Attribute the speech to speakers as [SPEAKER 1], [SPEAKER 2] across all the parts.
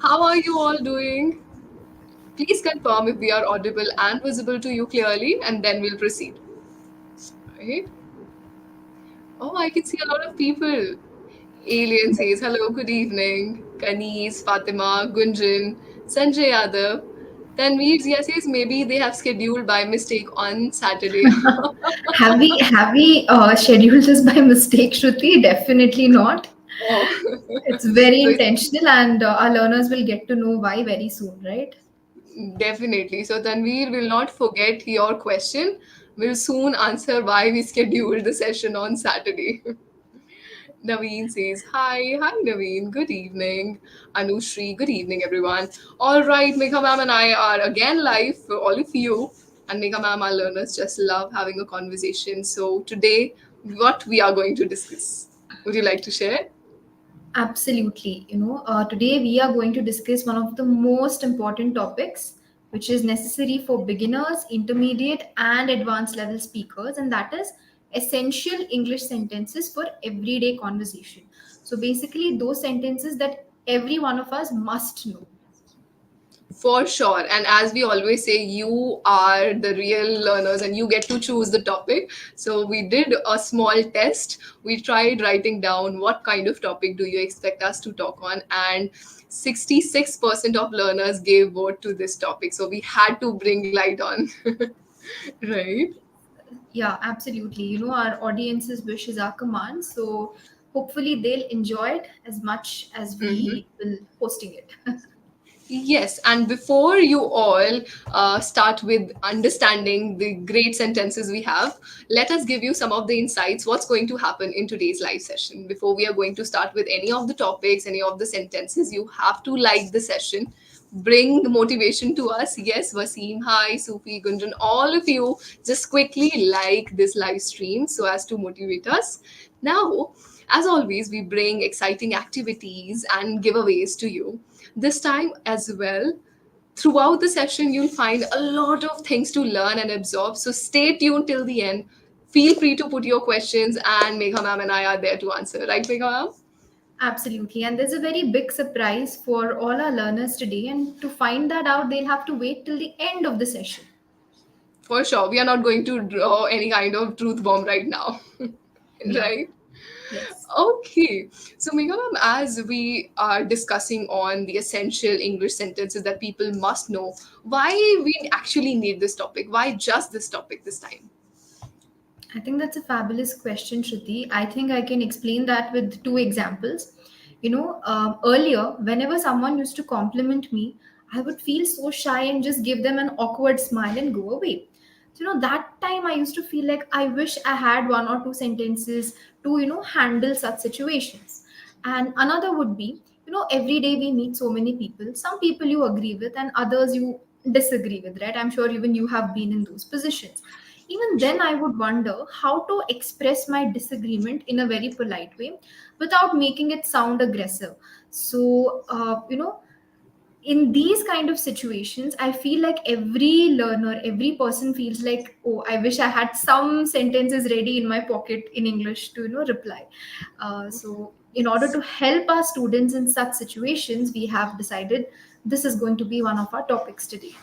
[SPEAKER 1] How are you all doing? Please confirm if we are audible and visible to you clearly, and then we'll proceed. Right? Oh, I can see a lot of people. Alien says hello, good evening. Kanis, Fatima, Gunjan, Sanjay Yadav. Tanveer Zia says maybe they have scheduled by mistake on Saturday.
[SPEAKER 2] Have we scheduled this by mistake, Shruti? Definitely not.
[SPEAKER 1] Oh.
[SPEAKER 2] It's very
[SPEAKER 1] So it's
[SPEAKER 2] intentional, and our learners will get to know why very soon, right?
[SPEAKER 1] definitely. So Tanveer will not forget your question. We'll soon answer why we scheduled the session on Saturday. Naveen says, hi. Hi, Naveen. Good evening. Anushri, good evening, everyone. All right, Megha ma'am and I are again live for all of you. And Megha ma'am, our learners just love having a conversation. So today, what we are going to discuss? Would you like to share?
[SPEAKER 2] Absolutely. Today we are going to discuss one of the most important topics, which is necessary for beginners, intermediate, and advanced level speakers, and that is essential English sentences for everyday conversation. So basically, those sentences that every one of us must know.
[SPEAKER 1] For sure. And as we always say, you are the real learners and you get to choose the topic. So we did a small test. We tried writing down what kind of topic do you expect us to talk on. And 66% of learners gave vote to this topic. So we had to bring light on. Right?
[SPEAKER 2] Yeah, absolutely. Our audience's wish is our command. So hopefully they'll enjoy it as much as we will hosting it.
[SPEAKER 1] Yes, and before you all start with understanding the great sentences we have, let us give you some of the insights what's going to happen in today's live session. Before we are going to start with any of the topics, any of the sentences, you have to like the session. Bring the motivation to us. Yes, Wasim, hi, Sufi, Gunjan, all of you, just quickly like this live stream so as to motivate us. Now, as always, we bring exciting activities and giveaways to you this time as well. Throughout the session, you'll find a lot of things to learn and absorb. So stay tuned till the end. Feel free to put your questions, and Megha ma'am and I are there to answer. Right, Megha ma'am?
[SPEAKER 2] Absolutely. And there's a very big surprise for all our learners today. And to find that out, they'll have to wait till the end of the session.
[SPEAKER 1] For sure. We are not going to draw any kind of truth bomb right now.
[SPEAKER 2] Yeah.
[SPEAKER 1] Right?
[SPEAKER 2] Yes.
[SPEAKER 1] Okay. So, Megha ma'am, as we are discussing on the essential English sentences that people must know, why we actually need this topic? Why just this topic this time?
[SPEAKER 2] I think that's a fabulous question, Shruti. I think I can explain that with two examples. Earlier, whenever someone used to compliment me, I would feel so shy and just give them an awkward smile and go away. So, that time I used to feel like I wish I had one or two sentences to, handle such situations. And another would be, every day we meet so many people. Some people you agree with, and others you disagree with, right? I'm sure even you have been in those positions. Even then,
[SPEAKER 1] True.
[SPEAKER 2] I would wonder how to express my disagreement in a very polite way without making it sound aggressive. So, in these kind of situations, I feel like every learner, every person feels like, oh, I wish I had some sentences ready in my pocket in English to, reply. So, in order
[SPEAKER 1] Yes.
[SPEAKER 2] to help our students in such situations, we have decided this is going to be one of our topics today.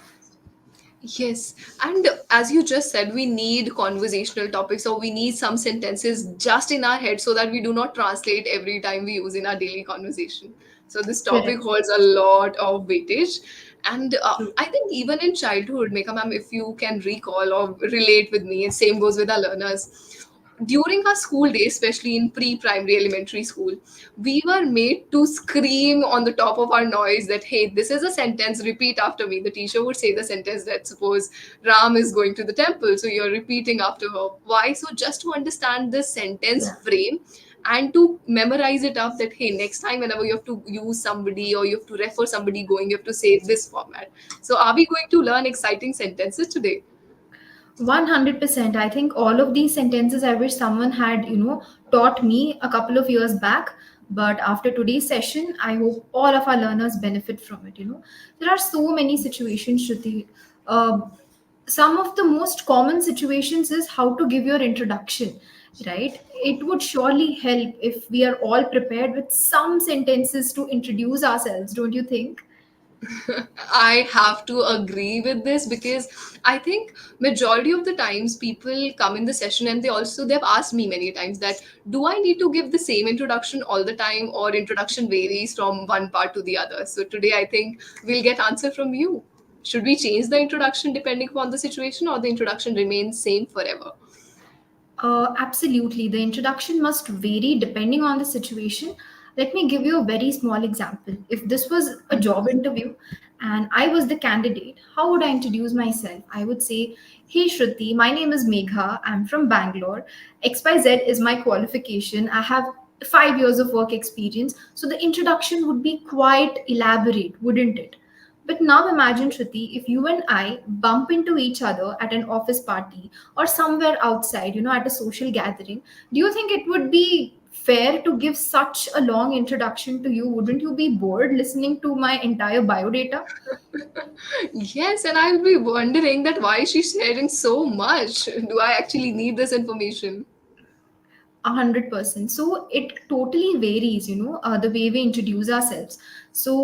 [SPEAKER 1] Yes, and as you just said, we need conversational topics or we need some sentences just in our head so that we do not translate every time we use in our daily conversation. So, this topic
[SPEAKER 2] Correct.
[SPEAKER 1] holds a lot of weightage. And
[SPEAKER 2] True.
[SPEAKER 1] I think even in childhood, Meka ma'am, if you can recall or relate with me, and same goes with our learners, during our school days, especially in pre-primary elementary school, we were made to scream on the top of our noise that, hey, this is a sentence, repeat after me. The teacher would say the sentence that suppose Ram is going to the temple, so you're repeating after her. Why? So just to understand the sentence
[SPEAKER 2] Yeah.
[SPEAKER 1] frame and to memorize it up that, hey, next time whenever you have to use somebody or you have to refer somebody going, you have to say this format. So are we going to learn exciting sentences today?
[SPEAKER 2] 100%. I think all of these sentences I wish someone had, taught me a couple of years back. But after today's session, I hope all of our learners benefit from it. There are so many situations, Shruti. Some of the most common situations is how to give your introduction, right? It would surely help if we are all prepared with some sentences to introduce ourselves, don't you think?
[SPEAKER 1] I have to agree with this because I think majority of the times people come in the session and they've asked me many times that do I need to give the same introduction all the time or introduction varies from one part to the other. So today I think we'll get answer from you. Should we change the introduction depending upon the situation or the introduction remains same forever?
[SPEAKER 2] Absolutely. The introduction must vary depending on the situation. Let me give you a very small example. If this was a job interview and I was the candidate, how would I introduce myself? I would say, "Hey Shruti, my name is Megha. I'm from Bangalore. XYZ is my qualification. I have 5 years of work experience." So the introduction would be quite elaborate, wouldn't it? But now imagine, Shruti, if you and I bump into each other at an office party or somewhere outside, at a social gathering, do you think it would be fair to give such a long introduction to you? Wouldn't you be bored listening to my entire biodata?
[SPEAKER 1] Yes, and I'll be wondering that why she's sharing so much. Do I actually need this information?
[SPEAKER 2] 100%. So it totally varies, the way we introduce ourselves. So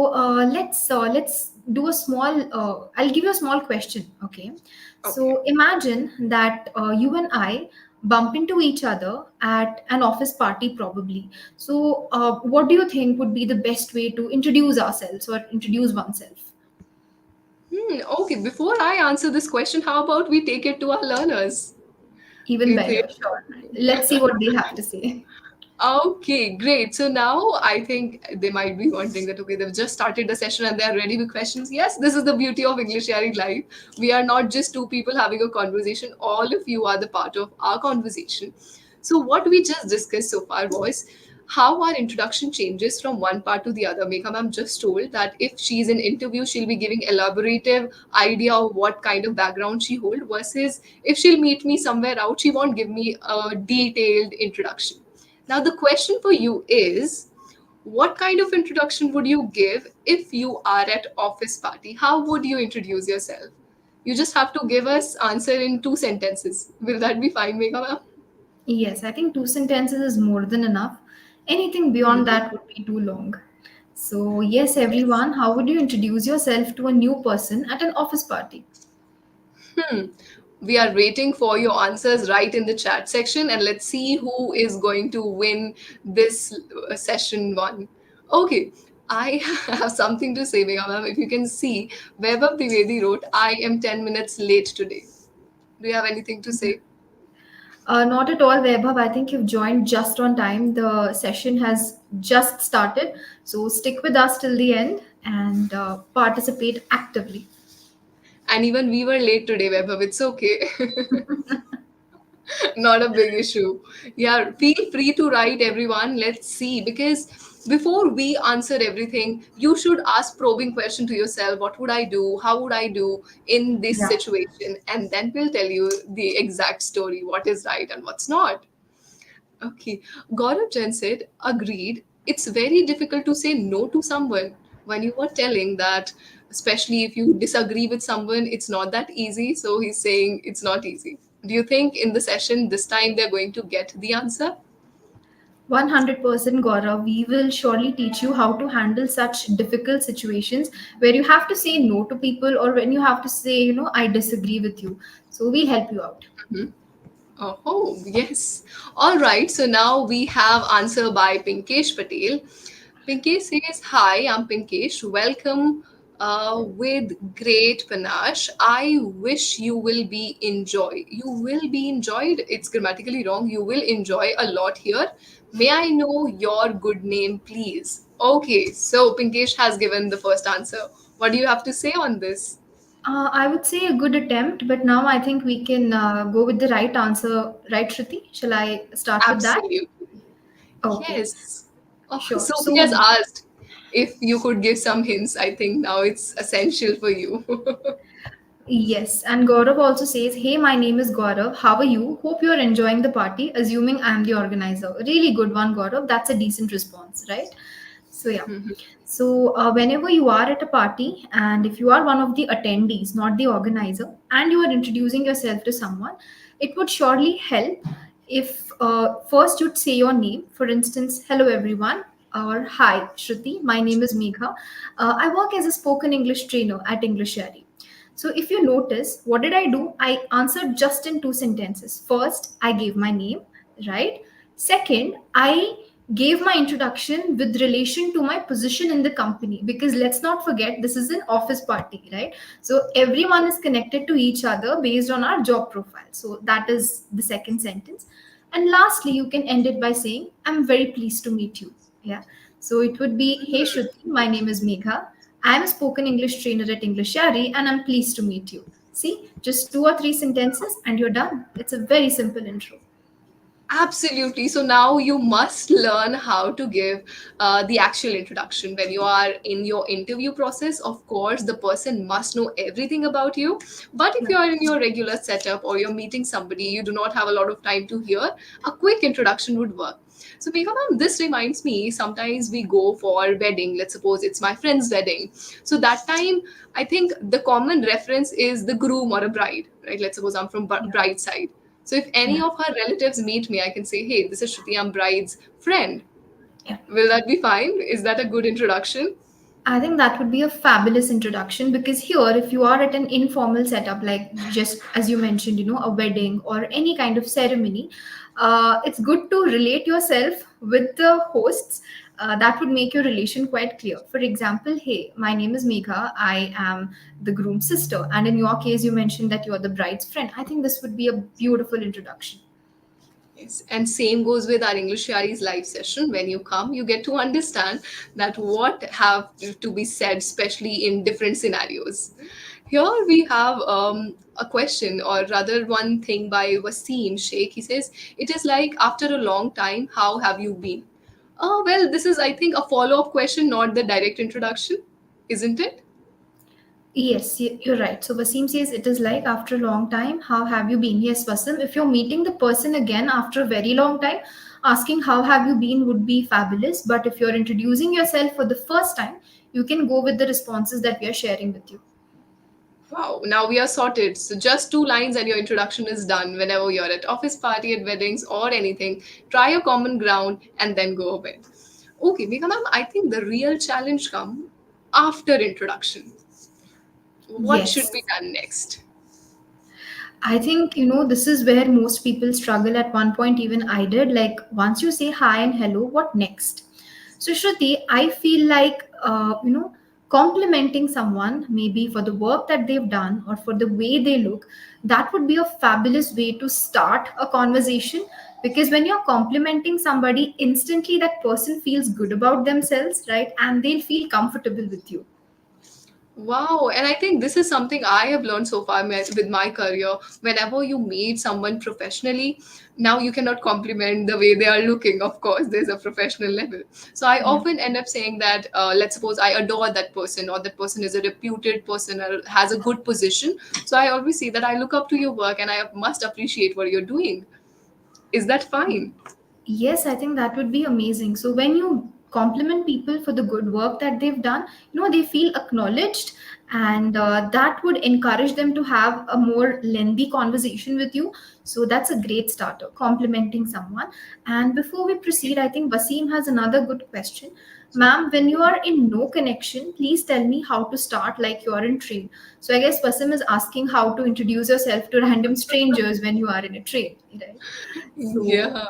[SPEAKER 2] let's do a small. I'll give you a small question. Okay.
[SPEAKER 1] Okay.
[SPEAKER 2] So imagine that you and I bump into each other at an office party, probably. So what do you think would be the best way to introduce ourselves or introduce oneself?
[SPEAKER 1] Okay, before I answer this question, how about we take it to our learners?
[SPEAKER 2] Even
[SPEAKER 1] You think?
[SPEAKER 2] better. Sure. Let's see what they have to say.
[SPEAKER 1] Okay, great. So now I think they might be wondering that okay, they've just started the session and they are ready with questions. Yes, this is the beauty of English Yaari Live. We are not just two people having a conversation. All of you are the part of our conversation. So what we just discussed so far was how our introduction changes from one part to the other. Megha ma'am just told that if she's in interview, she'll be giving elaborative idea of what kind of background she hold versus if she'll meet me somewhere out, she won't give me a detailed introduction. Now, the question for you is what kind of introduction would you give if you are at office party? How would you introduce yourself? You just have to give us answer in two sentences. Will that be fine, Megha ma'am?
[SPEAKER 2] Yes, I think two sentences is more than enough. Anything beyond
[SPEAKER 1] Mhm.
[SPEAKER 2] that would be too long. So, yes,
[SPEAKER 1] Yes.
[SPEAKER 2] everyone, how would you introduce yourself to a new person at an office party?
[SPEAKER 1] Hmm. We are waiting for your answers right in the chat section and let's see who is going to win this session one. Okay, I have something to say, Megha ma'am. If you can see, Vaibhav Dwivedi wrote, I am 10 minutes late today. Do you have anything to say?
[SPEAKER 2] Not at all, Vaibhav. I think you've joined just on time. The session has just started. So, stick with us till the end and participate actively.
[SPEAKER 1] And even we were late today, Vaibhav. It's okay. Not a big issue. Yeah, feel free to write, everyone. Let's see. Because before we answer everything, you should ask probing question to yourself. What would I do? How would I do in this
[SPEAKER 2] Yeah.
[SPEAKER 1] situation? And then we'll tell you the exact story, what is right and what's not. Okay. Gaurav Jain said, agreed. It's very difficult to say no to someone when you are telling that, especially if you disagree with someone, it's not that easy. So he's saying it's not easy. Do you think in the session this time they're going to get the answer?
[SPEAKER 2] 100% Gaurav, we will surely teach you how to handle such difficult situations where you have to say no to people or when you have to say, I disagree with you. So we'll help you out.
[SPEAKER 1] Oh, yes. All right. So now we have answer by Pinkesh Patel. Pinkesh says, Hi, I'm Pinkesh. Welcome with great panache. I wish you will be enjoy. You will be enjoyed. It's grammatically wrong. You will enjoy a lot here. May I know your good name, please? Okay. So Pinkesh has given the first answer. What do you have to say on this?
[SPEAKER 2] I would say a good attempt, but now I think we can go with the right answer, right, Shruti? Shall I start with that?
[SPEAKER 1] Absolutely.
[SPEAKER 2] Okay,
[SPEAKER 1] Yes. Oh,
[SPEAKER 2] sure.
[SPEAKER 1] Sophie has
[SPEAKER 2] So,
[SPEAKER 1] asked if you could give some hints. I think now it's essential for you.
[SPEAKER 2] yes, and Gaurav also says, "Hey, my name is Gaurav. How are you? Hope you're enjoying the party, assuming I'm the organizer." Really good one, Gaurav. That's a decent response, right? So, yeah. So, whenever you are at a party, and if you are one of the attendees, not the organizer, and you are introducing yourself to someone, it would surely help if first you'd say your name. For instance, "Hello, everyone. or hi, Shruti. My name is Megha. I work as a spoken English trainer at EnglishYaari. So, if you notice, what did I do? I answered just in two sentences. First, I gave my name, right? Second, I gave my introduction with relation to my position in the company, because let's not forget this is an office party, right? So everyone is connected to each other based on our job profile. So that is the second sentence. And lastly, you can end it by saying, I'm very pleased to meet you. Yeah. So it would be, hey Shruti, my name is Megha. I'm a spoken English trainer at EnglishYaari and I'm pleased to meet you. See, just two or three sentences and you're done. It's a very simple intro.
[SPEAKER 1] Absolutely. So now you must learn how to give the actual introduction. When you are in your interview process, of course, the person must know everything about you. But if
[SPEAKER 2] Yeah.
[SPEAKER 1] you are in your regular setup or you're meeting somebody, you do not have a lot of time to hear, a quick introduction would work. So, Megha ma'am, this reminds me, sometimes we go for wedding. Let's suppose it's my friend's wedding. So, that time, I think the common reference is the groom or a bride, right? Let's suppose I'm from
[SPEAKER 2] Yeah.
[SPEAKER 1] bride side. So if any
[SPEAKER 2] Yeah.
[SPEAKER 1] of her relatives meet me, I can say, hey, this is Shruti, I'm bride's friend.
[SPEAKER 2] Yeah.
[SPEAKER 1] Will that be fine? Is that a good introduction?
[SPEAKER 2] I think that would be a fabulous introduction, because here, if you are at an informal setup, like just as you mentioned, a wedding or any kind of ceremony, it's good to relate yourself with the hosts. That would make your relation quite clear. For example, hey, my name is Megha. I am the groom's sister. And in your case, you mentioned that you're the bride's friend. I think this would be a beautiful introduction.
[SPEAKER 1] Yes, and same goes with our English Yaari's live session. When you come, you get to understand that what have to be said, especially in different scenarios. Here we have a question, or rather, one thing by Wasim Sheikh. He says, "It is like after a long time, how have you been?" Well, this is, I think, a follow up question, not the direct introduction, isn't it?
[SPEAKER 2] Yes, you're right. So Wasim says it is like after a long time, how have you been? Yes, Wasim, if you're meeting the person again after a very long time, asking how have you been would be fabulous. But if you're introducing yourself for the first time, you can go with the responses that we are sharing with you.
[SPEAKER 1] Wow, now we are sorted. So just two lines and your introduction is done. Whenever you're at office party, at weddings or anything, try a common ground and then go ahead. Okay, Megha ma'am, I think the real challenge come after introduction. What should
[SPEAKER 2] Yes.
[SPEAKER 1] be done next?
[SPEAKER 2] I think, this is where most people struggle at one point, even I did. Like, once you say hi and hello, what next? So, Shruti, I feel like, complimenting someone, maybe for the work that they've done or for the way they look, that would be a fabulous way to start a conversation. Because when you're complimenting somebody, instantly that person feels good about themselves, right? And they'll feel comfortable with you.
[SPEAKER 1] Wow, and I think this is something I have learned so far with my career. Whenever you meet someone professionally, now you cannot compliment the way they are looking. Of course, there's a professional level. So I
[SPEAKER 2] Yeah.
[SPEAKER 1] often end up saying that, let's suppose I adore that person, or that person is a reputed person or has a good position. So I always say that I look up to your work and I must appreciate what you're doing. Is that fine?
[SPEAKER 2] Yes, I think that would be amazing. So when you compliment people for the good work that they've done, they feel acknowledged, and that would encourage them to have a more lengthy conversation with you. So that's a great starter, complimenting someone. And before we proceed, I think Wasim has another good question. Ma'am, when you are in no connection, please tell me how to start like you are in train. So I guess Wasim is asking how to introduce yourself to random strangers when you are in a train, right? So
[SPEAKER 1] Yeah.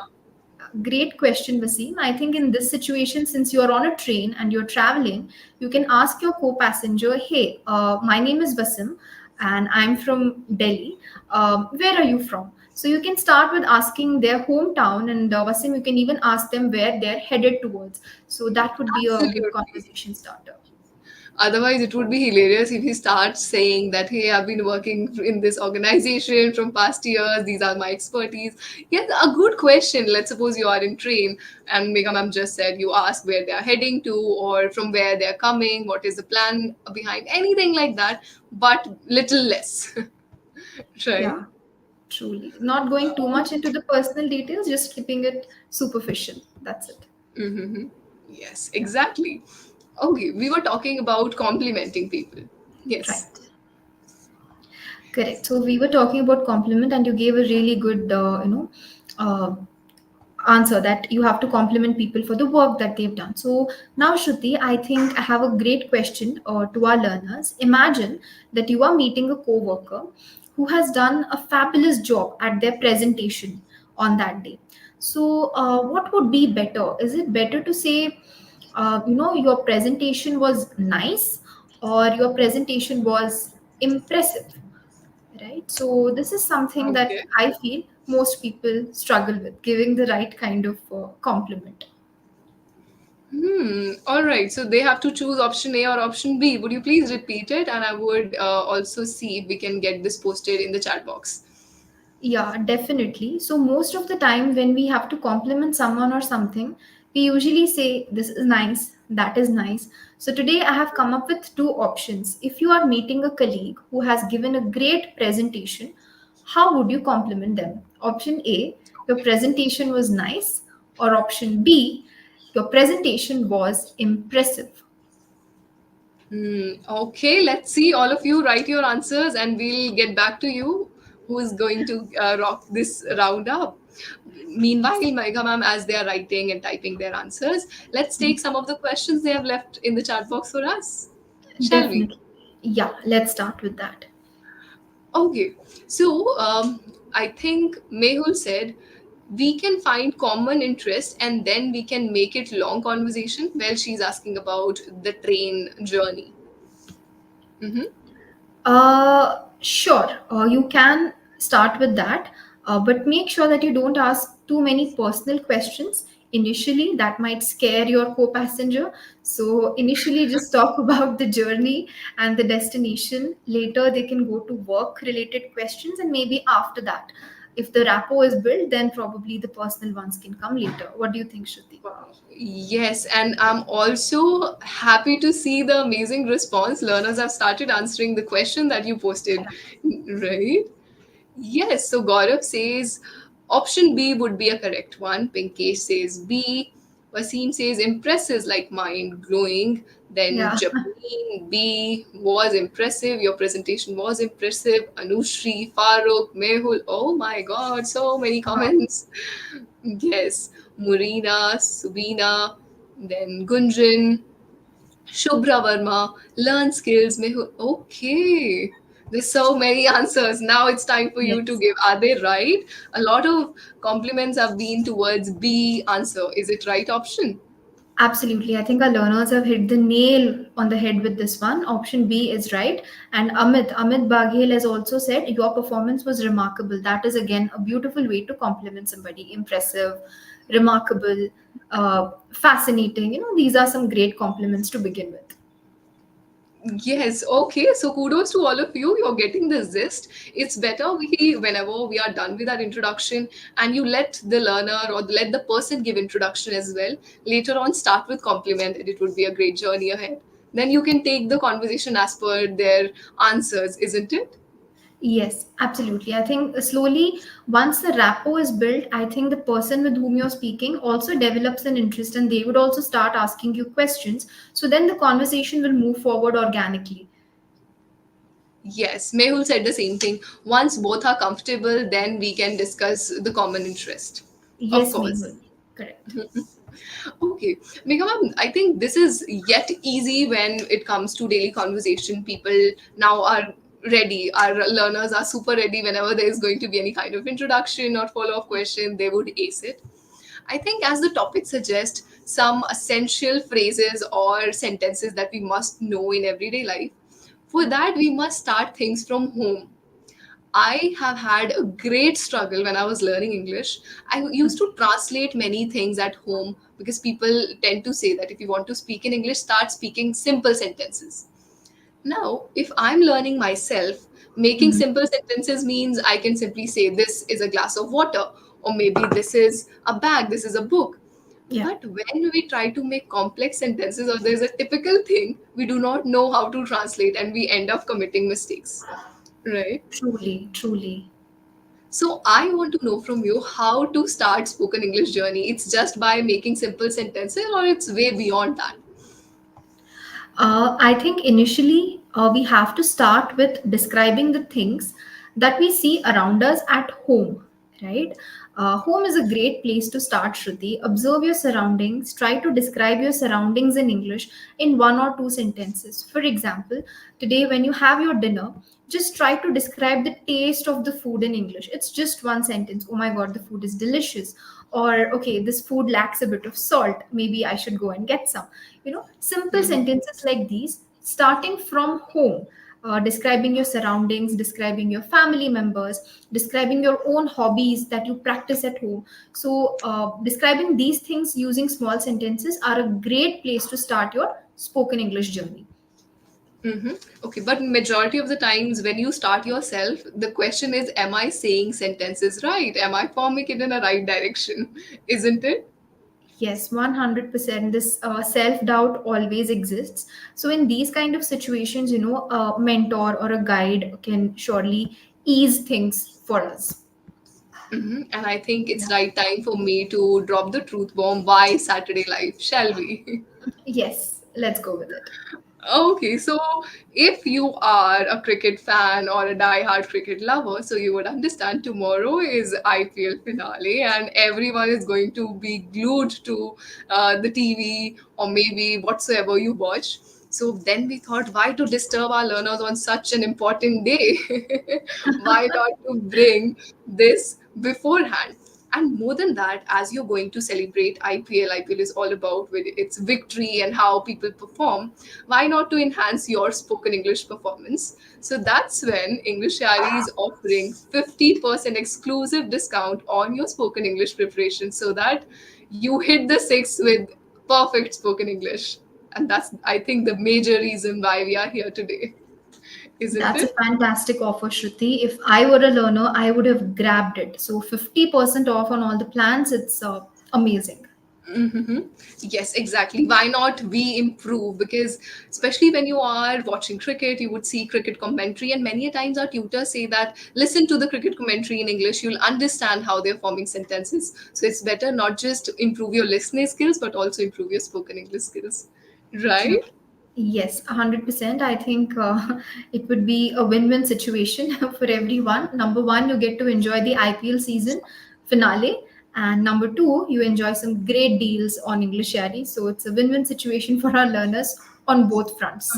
[SPEAKER 2] great question, Vaseem. I think in this situation, since you're on a train and you're traveling, you can ask your co passenger, hey, my name is Vasim and I'm from Delhi. Where are you from? So you can start with asking their hometown, and Vasim, you can even ask them where they're headed towards. So that would be a good
[SPEAKER 1] Absolutely.
[SPEAKER 2] conversation starter.
[SPEAKER 1] Otherwise, it would be hilarious if he starts saying that, hey, I've been working in this organization from past years, these are my expertise. Yes, a good question. Let's suppose you are in train and Megha ma'am just said you ask where they are heading to or from where they are coming, what is the plan behind, anything like that, but little less. Right?
[SPEAKER 2] Yeah, truly. Not going too much into the personal details, just keeping it superficial. That's it.
[SPEAKER 1] Mm-hmm. Yes,
[SPEAKER 2] Yeah,
[SPEAKER 1] exactly. Okay, we were talking about complimenting people. Yes.
[SPEAKER 2] right. Correct. So we were talking about compliment, and you gave a really good, uh, answer that you have to compliment people for the work that they've done. So now, Shruti, I think I have a great question to our learners. Imagine that you are meeting a coworker who has done a fabulous job at their presentation on that day. So, what would be better? Is it better to say, your presentation was nice, or your presentation was impressive? Right, so this is something that
[SPEAKER 1] Okay.
[SPEAKER 2] I feel most people struggle with, giving the right kind of compliment.
[SPEAKER 1] All right. So they have to choose option A or option B. Would you please repeat it? And I would also see if we can get this posted in the chat box.
[SPEAKER 2] Yeah, definitely. So most of the time when we have to compliment someone or something, we usually say this is nice, that is nice. So today I have come up with two options. If you are meeting a colleague who has given a great presentation, how would you compliment them? Option A, your presentation was nice, or option B, your presentation was impressive.
[SPEAKER 1] Okay, let's see. All of you write your answers and we'll get back to you who is going to rock this round up. Meanwhile, Megha ma'am, as they are writing and typing their answers, let's take some of the questions they have left in the chat box for us. Shall we?
[SPEAKER 2] Definitely. Yeah, let's start with that.
[SPEAKER 1] Okay, so I think Mehul said we can find common interest and then we can make it long conversation. Well, she's asking about the train journey. Mm-hmm.
[SPEAKER 2] Sure. You can start with that, but make sure that you don't ask too many personal questions initially. That might scare your co-passenger. So initially, just talk about the journey and the destination. Later, they can go to work-related questions, and maybe after that, if the rapport is built, then probably the personal ones can come later. What do you think, Shruti?
[SPEAKER 1] Yes, and I'm also happy to see the amazing response. Learners have started answering the question that you posted, right? Yes, so Gaurav says option B would be a correct one. Pinkesh says B. Wasim says impressive like mind glowing. Then
[SPEAKER 2] Yeah.
[SPEAKER 1] Japleen B was impressive. Your presentation was impressive. Anushri, Farooq, Mehul. Oh my god, so many comments. Yes, Murina, Subina, then Gunjan, Shubhra Verma, learn skills. Okay, there's so many answers. Now it's time for you to
[SPEAKER 2] Yes.
[SPEAKER 1] give. Are they right? A lot of compliments have been towards B answer. Is it right option?
[SPEAKER 2] Absolutely. I think our learners have hit the nail on the head with this one. Option B is right. And Amit Baghel has also said your performance was remarkable. That is again a beautiful way to compliment somebody. Impressive, remarkable, fascinating. These are some great compliments to begin with.
[SPEAKER 1] Yes, okay. So kudos to all of you. You're getting the gist. It's better whenever we are done with our introduction, and you let the learner or let the person give introduction as well. Later on, start with compliment, and it would be a great journey ahead. Then you can take the conversation as per their answers, isn't it?
[SPEAKER 2] Yes, absolutely. I think slowly, once the rapport is built, I think the person with whom you're speaking also develops an interest and they would also start asking you questions. So then the conversation will move forward organically.
[SPEAKER 1] Yes, Mehul said the same thing. Once both are comfortable, then we can discuss the common interest. Of
[SPEAKER 2] Yes,
[SPEAKER 1] course.
[SPEAKER 2] Mehul. Correct.
[SPEAKER 1] Okay, Megha ma'am, I think this is yet easy when it comes to daily conversation. People now are ready. Our learners are super ready whenever there is going to be any kind of introduction or follow up question, they would ace it. I think, as the topic suggests, some essential phrases or sentences that we must know in everyday life. For that, we must start things from home. I have had a great struggle when I was learning English. I used to translate many things at home because people tend to say that if you want to speak in English, start speaking simple sentences. Now, if I'm learning myself, making
[SPEAKER 2] Mhm.
[SPEAKER 1] simple sentences means I can simply say, this is a glass of water, or maybe this is a bag, this is a book.
[SPEAKER 2] Yeah,
[SPEAKER 1] But when we try to make complex sentences, or there's a typical thing, we do not know how to translate and we end up committing mistakes. Right?
[SPEAKER 2] truly, truly.
[SPEAKER 1] So I want to know from you how to start spoken English journey. It's just by making simple sentences or it's way beyond that?
[SPEAKER 2] I think initially we have to start with describing the things that we see around us at home, right? Home is a great place to start, Shruti. Observe your surroundings. Try to describe your surroundings in English in one or two sentences. For example, today when you have your dinner, just try to describe the taste of the food in English. It's just one sentence. Oh my God, the food is delicious. Or, okay, this food lacks a bit of salt. Maybe I should go and get some. Simple sentences like these, starting from home, describing your surroundings, describing your family members, describing your own hobbies that you practice at home. So, describing these things using small sentences are a great place to start your spoken English journey.
[SPEAKER 1] Mm-hmm. Okay, but majority of the times when you start yourself, the question is, am I saying sentences right? Am I forming it in a right direction? Isn't it?
[SPEAKER 2] Yes, 100%. This self doubt always exists. So, in these kind of situations, a mentor or a guide can surely ease things for us.
[SPEAKER 1] Hmm. And I think it's right time for me to drop the truth bomb. Why Saturday life? Shall we?
[SPEAKER 2] Yes, let's go with it.
[SPEAKER 1] Okay, so if you are a cricket fan or a die-hard cricket lover, so you would understand tomorrow is IPL finale, and everyone is going to be glued to the TV or maybe whatsoever you watch. So then we thought, why to disturb our learners on such an important day? Why not to bring this beforehand? And more than that, as you're going to celebrate IPL is all about with its victory and how people perform. Why not to enhance your spoken English performance? So that's when EnglishYaari is offering 50% exclusive discount on your spoken English preparation so that you hit the six with perfect spoken English. And that's, I think, the major reason why we are here today, isn't
[SPEAKER 2] That's a
[SPEAKER 1] it?
[SPEAKER 2] fantastic offer, Shruti. If I were a learner, I would have grabbed it. So 50% off on all the plans. It's amazing.
[SPEAKER 1] Mm-hmm. Yes, exactly. Why not we improve? Because especially when you are watching cricket, you would see cricket commentary, and many a times our tutors say that listen to the cricket commentary in English, you'll understand how they're forming sentences. So it's better not just to improve your listening skills, but also improve your spoken English skills.
[SPEAKER 2] Uh,
[SPEAKER 1] Right?
[SPEAKER 2] Yes, 100%. I think it would be a win-win situation for everyone. Number one, you get to enjoy the IPL season finale, and number two, you enjoy some great deals on English Yaari. So it's a win-win situation for our learners on both fronts.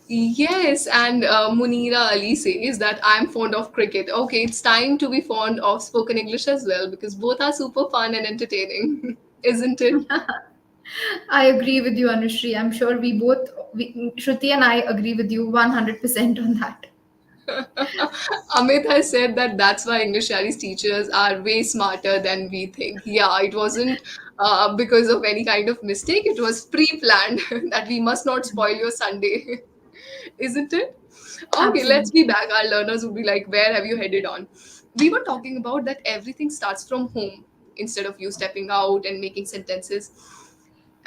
[SPEAKER 1] Yes, and Munira Ali says that I'm fond of cricket. Okay, it's time to be fond of spoken English as well because both are super fun and entertaining, isn't it?
[SPEAKER 2] I agree with you, Anushri. I'm sure Shruti and I agree with you 100% on that.
[SPEAKER 1] Amit has said that that's why English Yaris teachers are way smarter than we think. Yeah, it wasn't because of any kind of mistake. It was pre-planned that we must not spoil your Sunday, isn't it? Okay, let's
[SPEAKER 2] Absolutely.
[SPEAKER 1] be back. Our learners would be like, where have you headed on? We were talking about that everything starts from home instead of you stepping out and making sentences.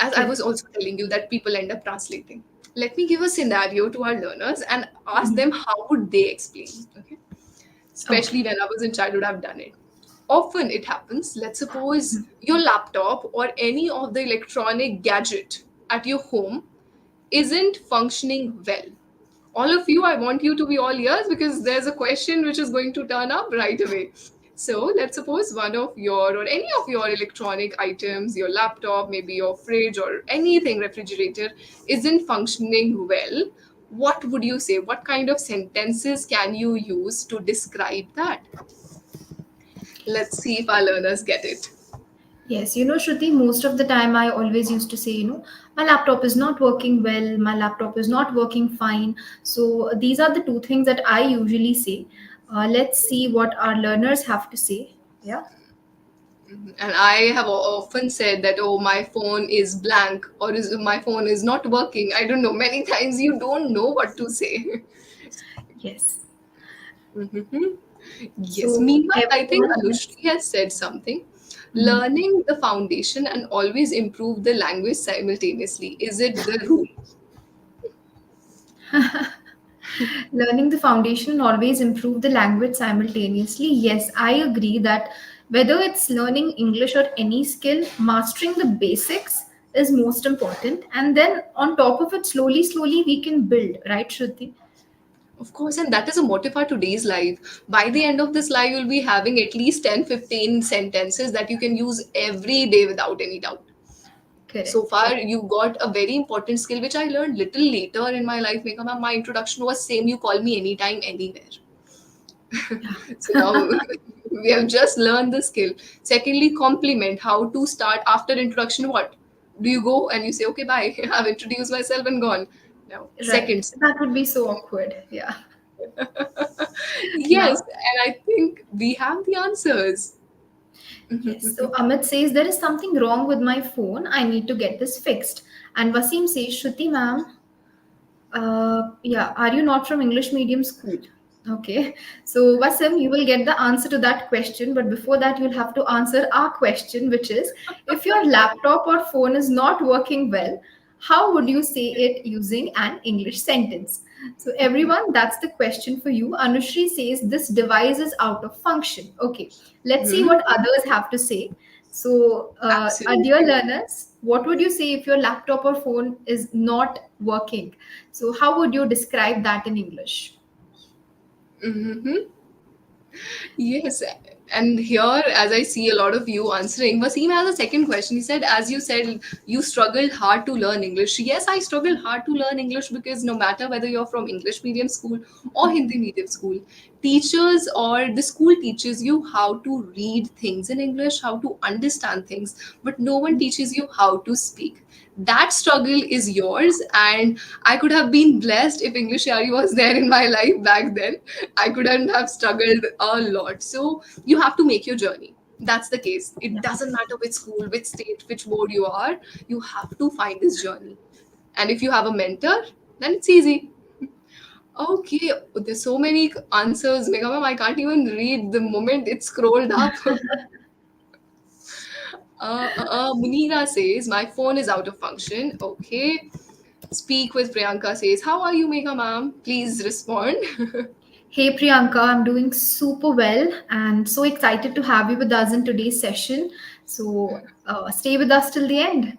[SPEAKER 1] As I was
[SPEAKER 2] Correct.
[SPEAKER 1] also telling you that people end up translating. Let me give a scenario to our learners and ask them how would they explain. Okay, especially
[SPEAKER 2] Okay.
[SPEAKER 1] when I was in childhood, I've done it. Often it happens, let's suppose your laptop or any of the electronic gadget at your home isn't functioning well. All of you, I want you to be all ears because there's a question which is going to turn up right away. So let's suppose one of your or any of your electronic items, your laptop, maybe your fridge or anything refrigerator isn't functioning well. What would you say? What kind of sentences can you use to describe that? Let's see if our learners get it.
[SPEAKER 2] Yes, Shruti, most of the time I always used to say, my laptop is not working well, my laptop is not working fine. So these are the two things that I usually say. Let's see what our learners have to say. Yeah.
[SPEAKER 1] And I have often said that, oh, my phone is blank or is my phone is not working. I don't know. Many times you don't know what to say.
[SPEAKER 2] Yes.
[SPEAKER 1] Mhm. Yes.
[SPEAKER 2] So
[SPEAKER 1] Meanwhile, I think
[SPEAKER 2] everyone, let's.
[SPEAKER 1] Anushri has said something.
[SPEAKER 2] Mhm.
[SPEAKER 1] Learning the foundation and always improve the language simultaneously. Is it the rule?
[SPEAKER 2] Learning the foundation and always improve the language simultaneously. Yes, I agree that whether it's learning English or any skill, mastering the basics is most important. And then on top of it, slowly, slowly, we can build, right, Shruti?
[SPEAKER 1] Of course, and that is a motive for today's life. By the end of this life, you'll be having at least 10, 15 sentences that you can use every day without any doubt. So
[SPEAKER 2] Correct.
[SPEAKER 1] far, you got a very important skill, which I learned little later in my life. Megha ma'am, my introduction was same, you call me anytime, anywhere. So now we have just learned the skill. Secondly, compliment, how to start after introduction. What? Do you go and you say, okay, bye, I've introduced myself and gone. Now,
[SPEAKER 2] Right.
[SPEAKER 1] second,
[SPEAKER 2] That would be so awkward. Yeah.
[SPEAKER 1] yes,
[SPEAKER 2] Now,
[SPEAKER 1] and I think we have the answers.
[SPEAKER 2] yes. So Amit says there is something wrong with my phone. I need to get this fixed. And Wasim says, Shruti ma'am, yeah, are you not from English medium school? Okay. So, Wasim, you will get the answer to that question. But before that, you'll have to answer our question, which is if your laptop or phone is not working well, how would you say it using an English sentence? So, everyone, that's the question for you. Anushri says this device is out of function. Okay. Let's see
[SPEAKER 1] Hmm.
[SPEAKER 2] what others have to say. So, our dear
[SPEAKER 1] Absolutely.
[SPEAKER 2] learners, what would you say if your laptop or phone is not working? So, how would you describe that in English?
[SPEAKER 1] Hmm. Yes, and here, as I see a lot of you answering, Wasim has a second question. He said, as you said, you struggled hard to learn English. Yes, I struggled hard to learn English because no matter whether you're from English medium school or Hindi medium school, teachers or the school teaches you how to read things in English, how to understand things, but no one teaches you how to speak. That struggle is yours, and I could have been blessed if English Yari was there in my life back then. I couldn't have struggled a lot. So you have to make your journey. That's the case. It
[SPEAKER 2] Yeah.
[SPEAKER 1] doesn't matter which school, which state, which board you are, you have to find this journey. And if you have a mentor, then it's easy. Okay, there's so many answers. Mega ma'am, I can't even read the moment it's scrolled up. Munira says, my phone is out of function. Okay. Speak with Priyanka says, how are you, Mega ma'am? Please respond.
[SPEAKER 2] Hey Priyanka, I'm doing super well and so excited to have you with us in today's session. So stay with us till the end.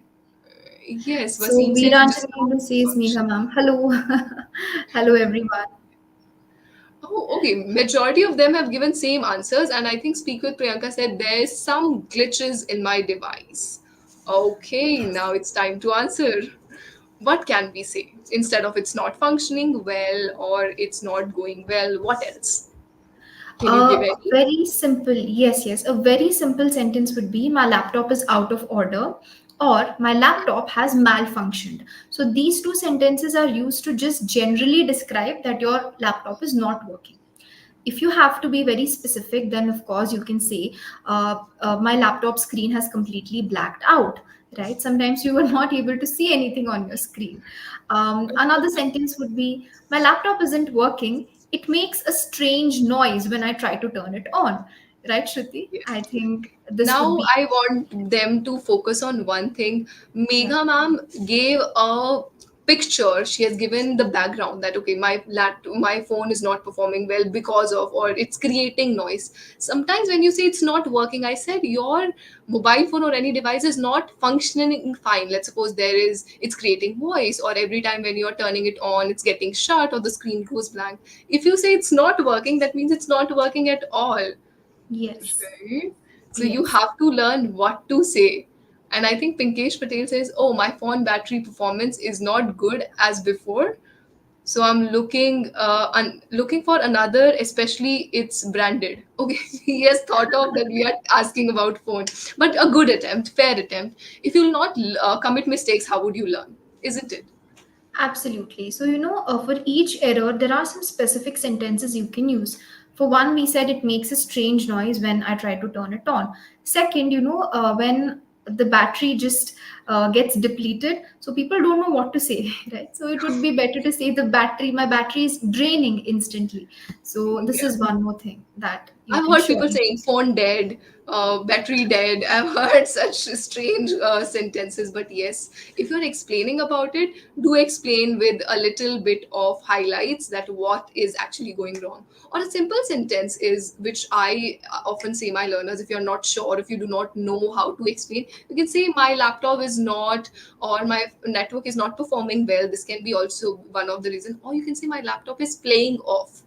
[SPEAKER 1] Yes,
[SPEAKER 2] So
[SPEAKER 1] Wasim says it is
[SPEAKER 2] Veeranjani
[SPEAKER 1] not
[SPEAKER 2] says, Megha
[SPEAKER 1] function.
[SPEAKER 2] ma'am, hello. Hello everyone.
[SPEAKER 1] Oh, okay. Majority of them have given same answers, and I think Speak with Priyanka said there's some glitches in my device. Okay, now it's time to answer. What can we say instead of it's not functioning well or it's not going well? What else? Can you give
[SPEAKER 2] A
[SPEAKER 1] any?
[SPEAKER 2] very simple, yes, yes, a very simple sentence would be my laptop is out of order or my laptop has malfunctioned. So these two sentences are used to just generally describe that your laptop is not working. If you have to be very specific, then of course you can say, my laptop screen has completely blacked out. Right? Sometimes you are not able to see anything on your screen. Another sentence would be, my laptop isn't working. It makes a strange noise when I try to turn it on. Right, Shruti? I
[SPEAKER 1] Yes.
[SPEAKER 2] think this would
[SPEAKER 1] Now
[SPEAKER 2] be,
[SPEAKER 1] I want them to focus on one thing.
[SPEAKER 2] yeah.
[SPEAKER 1] Megha ma'am gave a picture. She has given the background that okay, my phone is not performing well because of or it's creating noise. Sometimes when you say it's not working, I said your mobile phone or any device is not functioning fine. Let's suppose it's creating voice or every time when you're turning it on, it's getting shut or the screen goes blank. If you say it's not working, that means it's not working at all.
[SPEAKER 2] Yes.
[SPEAKER 1] Right? So you
[SPEAKER 2] Yes.
[SPEAKER 1] have to learn what to say. And I think Pinkesh Patel says, "Oh, my phone battery performance is not good as before. So I'm looking for another, especially it's branded." Okay, he has thought of that we are asking about phone, but a good attempt, fair attempt. If you'll not commit mistakes, how would you learn? Isn't it?
[SPEAKER 2] Absolutely. So, for each error, there are some specific sentences you can use. For one, we said it makes a strange noise when I try to turn it on. Second, when the battery just gets depleted, so people don't know what to say, right? So, it would be better to say my battery is draining instantly. So this is
[SPEAKER 1] Yeah.
[SPEAKER 2] one more thing that you
[SPEAKER 1] I've
[SPEAKER 2] can
[SPEAKER 1] heard people
[SPEAKER 2] surely
[SPEAKER 1] saying
[SPEAKER 2] use.
[SPEAKER 1] phone dead, battery dead. I've heard such strange sentences. But yes, if you're explaining about it, do explain with a little bit of highlights that what is actually going wrong. Or a simple sentence is, which I often say my learners, if you're not sure, if you do not know how to explain, you can say my laptop is not, or my network is not performing well. This can be also one of the reasons. Or you can say my laptop is playing off.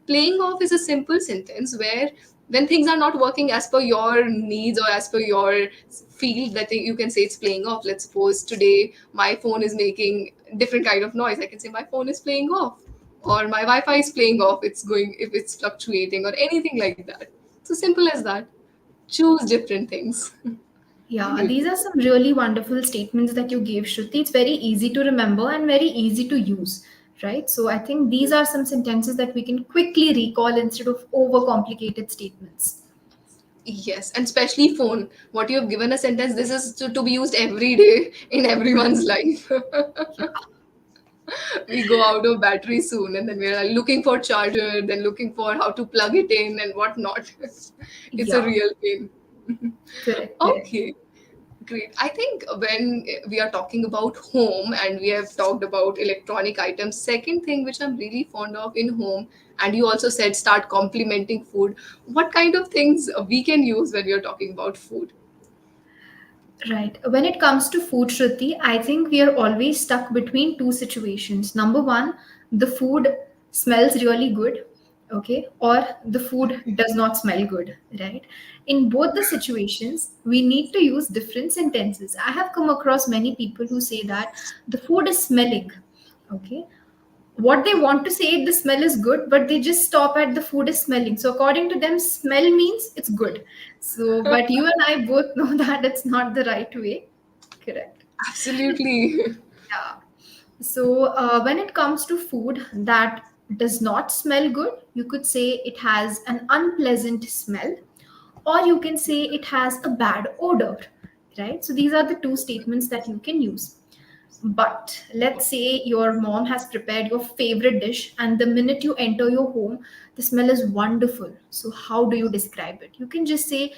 [SPEAKER 1] Playing off is a simple sentence where when things are not working as per your needs or as per your field, that you can say it's playing off. Let's suppose today my phone is making different kind of noise. I can say my phone is playing off, or my wi-fi is playing off, it's going, if it's fluctuating or anything like that. So simple as that. Choose different things.
[SPEAKER 2] Yeah,
[SPEAKER 1] Great.
[SPEAKER 2] these are some really wonderful statements that you gave, Shruti. It's very easy to remember and very easy to use, right? So I think these are some sentences that we can quickly recall instead of overcomplicated statements.
[SPEAKER 1] Yes, and especially phone. What you have given a sentence, this is to be used every day in everyone's life. We go out of battery soon, and then we're like looking for charger, then looking for how to plug it in and whatnot. It's a
[SPEAKER 2] Yeah,
[SPEAKER 1] real pain.
[SPEAKER 2] correct, correct.
[SPEAKER 1] Okay, great. I think when we are talking about home and we have talked about electronic items, second thing which I'm really fond of in home, and you also said start complimenting food. What kind of things we can use when we are talking about food?
[SPEAKER 2] Right. When it comes to food, Shruti, I think we are always stuck between two situations. Number one, the food smells really good, okay, or the food does not smell good, right? In both the situations, we need to use different sentences. I have come across many people who say that the food is smelling, okay, what they want to say the smell is good, but they just stop at the food is smelling. So according to them smell means it's good. So but you and I both know that it's not the right way. Correct.
[SPEAKER 1] Absolutely.
[SPEAKER 2] Yeah. So when it comes to food that does not smell good, you could say it has an unpleasant smell, or you can say it has a bad odor, right? So these are the two statements that you can use. But let's say your mom has prepared your favorite dish, and the minute you enter your home, the smell is wonderful. So, how do you describe it? You can just say,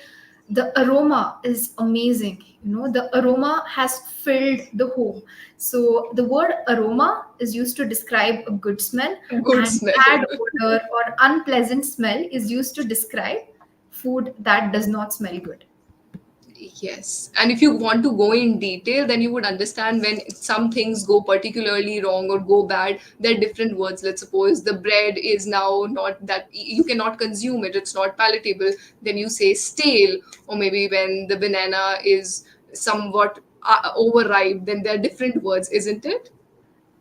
[SPEAKER 2] the aroma is amazing. You know, the aroma has filled the home. So, the word aroma is used to describe a good smell,
[SPEAKER 1] Good
[SPEAKER 2] and
[SPEAKER 1] smell.
[SPEAKER 2] bad odor or unpleasant smell is used to describe food that does not smell good.
[SPEAKER 1] Yes. And if you want to go in detail, then you would understand when some things go particularly wrong or go bad, there are different words. Let's suppose the bread is now not that you cannot consume it, it's not palatable. Then you say stale, or maybe when the banana is somewhat overripe, then there are different words, isn't it?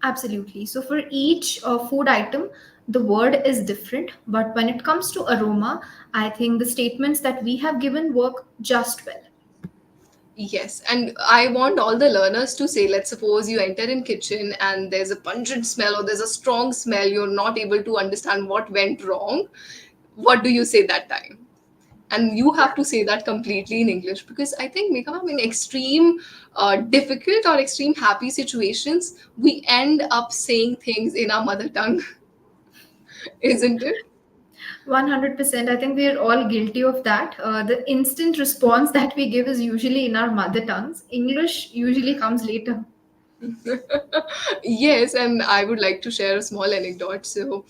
[SPEAKER 2] Absolutely. So for each food item, the word is different. But when it comes to aroma, I think the statements that we have given work just well.
[SPEAKER 1] Yes, and I want all the learners to say, let's suppose you enter in kitchen and there's a pungent smell or there's a strong smell, you're not able to understand what went wrong. What do you say that time? And you have to say that completely in English, because I think Megha, in extreme difficult or extreme happy situations, we end up saying things in our mother tongue, isn't it?
[SPEAKER 2] 100%. I think we are all guilty of that. The instant response that we give is usually in our mother tongues. English usually comes later.
[SPEAKER 1] Yes, and I would like to share a small anecdote. So,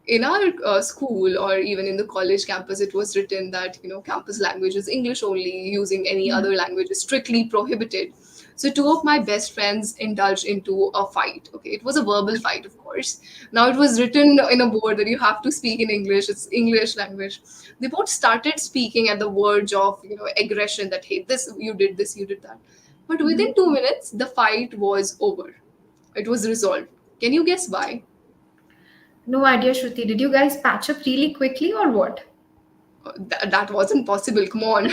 [SPEAKER 1] in our school or even in the college campus, it was written that campus language is English only. Using any
[SPEAKER 2] Mhm.
[SPEAKER 1] other language is strictly prohibited. So, two of my best friends indulged into a fight. Okay, it was a verbal fight, of course. Now it was written in a board that you have to speak in English. It's English language. They both started speaking at the verge of aggression. That hey, this, you did that. But within
[SPEAKER 2] Mhm.
[SPEAKER 1] 2 minutes, the fight was over. It was resolved. Can you guess why?
[SPEAKER 2] No idea, Shruti. Did you guys patch up really quickly or what?
[SPEAKER 1] That wasn't possible. Come on.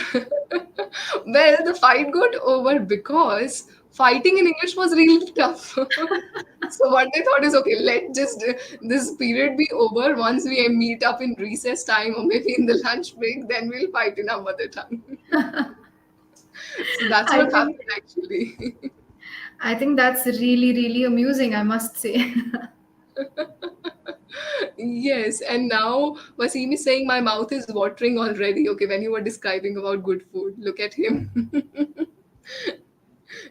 [SPEAKER 1] Well, the fight got over because fighting in English was really tough. So what they thought is, okay, let just this period be over. Once we meet up in recess time or maybe in the lunch break, then we'll fight in our mother tongue. So that's
[SPEAKER 2] I
[SPEAKER 1] what
[SPEAKER 2] think
[SPEAKER 1] happened actually.
[SPEAKER 2] I think that's really, really amusing, I must say.
[SPEAKER 1] Yes, and now Wasim is saying my mouth is watering already. Okay, when you were describing about good food, look at him.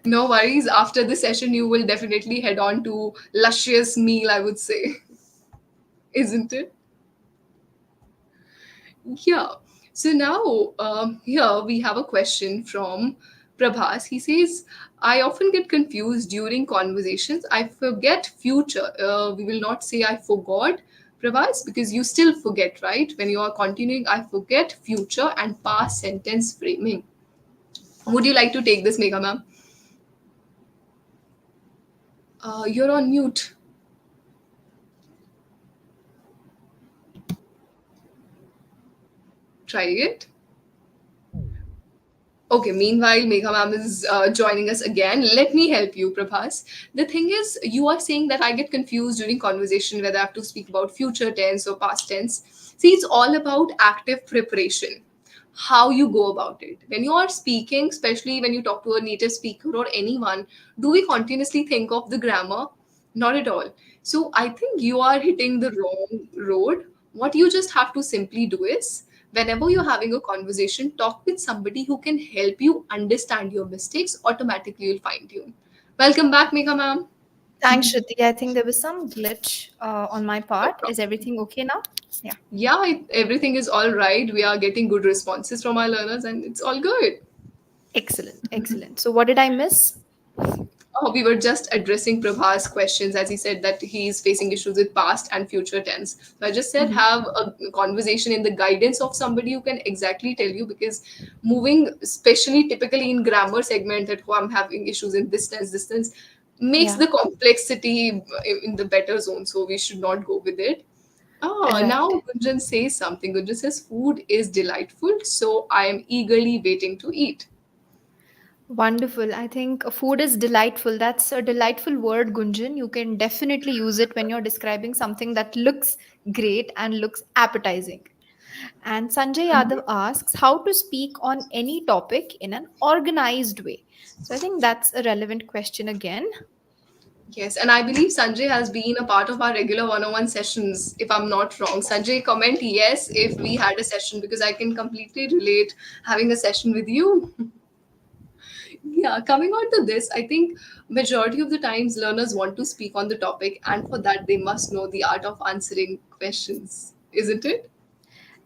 [SPEAKER 1] No worries. After the session, you will definitely head on to luscious meal, I would say, isn't it? Yeah. So now, here we have a question from Prabhas. He says, I often get confused during conversations. I forget future. We will not say I forgot, Prabhas, because you still forget, right? When you are continuing, I forget future and past sentence framing. Would you like to take this, Megha ma'am? You're on mute. Try it. Okay, meanwhile, Megha ma'am is joining us again. Let me help you, Prabhas. The thing is, you are saying that I get confused during conversation whether I have to speak about future tense or past tense. See, it's all about active preparation, how you go about it. When you are speaking, especially when you talk to a native speaker or anyone, do we continuously think of the grammar? Not at all. So I think you are hitting the wrong road. What you just have to simply do is, whenever you're having a conversation, talk with somebody who can help you understand your mistakes. Automatically, you'll fine tune. Welcome back, Megha ma'am.
[SPEAKER 2] Thanks, Shruti. I think there was some glitch on my
[SPEAKER 1] No
[SPEAKER 2] part. Is
[SPEAKER 1] problem.
[SPEAKER 2] everything okay now? Yeah.
[SPEAKER 1] Yeah, everything is all right. We are getting good responses from our learners, and it's all good.
[SPEAKER 2] Excellent. Excellent. So, what did I miss?
[SPEAKER 1] Oh, we were just addressing Prabhas' questions as he said that he is facing issues with past and future tense. So I just said
[SPEAKER 2] Mhm.
[SPEAKER 1] have a conversation in the guidance of somebody who can exactly tell you, because moving, especially typically in grammar segment, that oh, I'm having issues in this tense, makes
[SPEAKER 2] Yeah.
[SPEAKER 1] the complexity in the better zone. So we should not go with it. Oh,
[SPEAKER 2] Right.
[SPEAKER 1] now Gunjan says something. Gunjan says food is delightful, so I am eagerly waiting to eat.
[SPEAKER 2] Wonderful. I think food is delightful. That's a delightful word, Gunjan. You can definitely use it when you're describing something that looks great and looks appetizing. And Sanjay Yadav asks how to speak on any topic in an organized way. So I think that's a relevant question again.
[SPEAKER 1] Yes, and I believe Sanjay has been a part of our regular one-on-one sessions, if I'm not wrong. Sanjay, comment yes if we had a session, because I can completely relate having a session with you. Yeah, coming on to this, I think majority of the times learners want to speak on the topic, and for that they must know the art of answering questions, isn't it?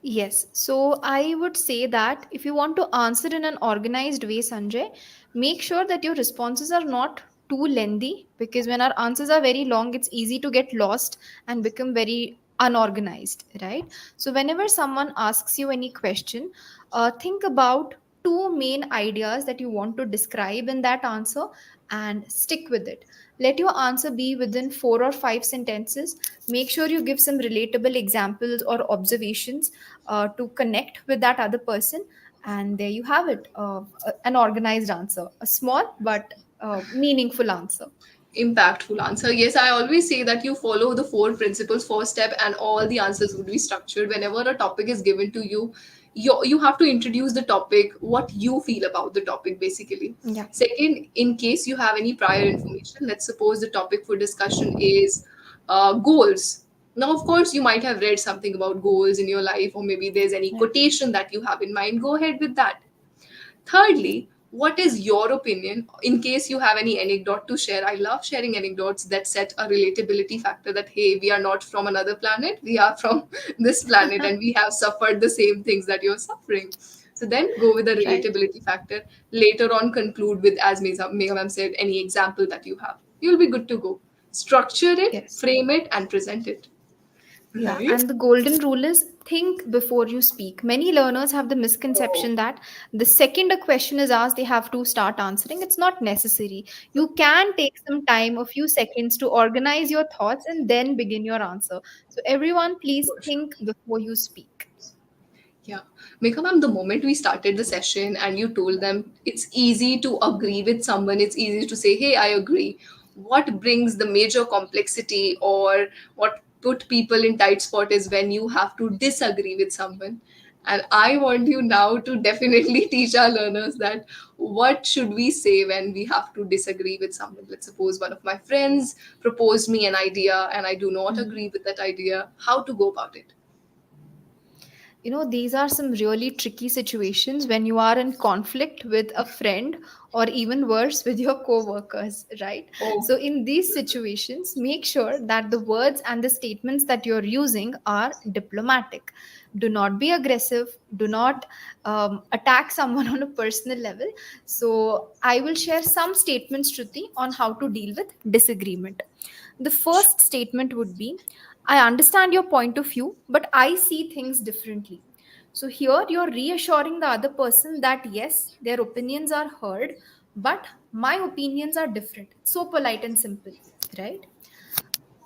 [SPEAKER 2] Yes. So I would say that if you want to answer in an organized way, Sanjay, make sure that your responses are not too lengthy because when our answers are very long, it's easy to get lost and become very unorganized, right? So whenever someone asks you any question, think about two main ideas that you want to describe in that answer and stick with it. Let your answer be within 4 or 5 sentences. Make sure you give some relatable examples or observations to connect with that other person. And there you have it, an organized answer, a small but meaningful answer.
[SPEAKER 1] Impactful answer. Yes, I always say that you follow the four principles, first step, and all the answers would be structured. Whenever a topic is given to you, you have to introduce the topic, what you feel about the topic, basically.
[SPEAKER 2] Yeah.
[SPEAKER 1] Second, in case you have any prior information, let's suppose the topic for discussion is goals. Now, of course, you might have read something about goals in your life, or maybe there's any
[SPEAKER 2] Yeah.
[SPEAKER 1] quotation that you have in mind. Go ahead with that. Thirdly, what is your opinion? In case you have any anecdote to share, I love sharing anecdotes that set a relatability factor that, hey, we are not from another planet, we are from this planet and we have suffered the same things that you're suffering. So then go with the
[SPEAKER 2] Right.
[SPEAKER 1] relatability factor. Later on, conclude with, as Megha ma'am said, any example that you have. You'll be good to go. Structure it,
[SPEAKER 2] Yes.
[SPEAKER 1] frame it, and present it.
[SPEAKER 2] Yeah,
[SPEAKER 1] Right?
[SPEAKER 2] and the golden rule is think before you speak. Many learners have the misconception that the second a question is asked, they have to start answering. It's not necessary. You can take some time, a few seconds to organize your thoughts and then begin your answer. So, everyone, please
[SPEAKER 1] For sure.
[SPEAKER 2] think before you speak.
[SPEAKER 1] Yeah. Megha ma'am, the moment we started the session and you told them it's easy to agree with someone, it's easy to say, hey, I agree. What brings the major complexity or what put people in tight spot is when you have to disagree with someone. And I want you now to definitely teach our learners that what should we say when we have to disagree with someone. Let's suppose one of my friends proposed me an idea and I do not
[SPEAKER 2] Mhm.
[SPEAKER 1] agree with that idea. How to go about it?
[SPEAKER 2] These are some really tricky situations when you are in conflict with a friend, or even worse, with your co-workers, right?
[SPEAKER 1] Oh.
[SPEAKER 2] So in these situations, make sure that the words and the statements that you're using are diplomatic. Do not be aggressive. Do not attack someone on a personal level. So I will share some statements, Shruti, on how to deal with disagreement. The first statement would be, I understand your point of view, but I see things differently. So here you're reassuring the other person that yes, their opinions are heard, but my opinions are different. So polite and simple, right?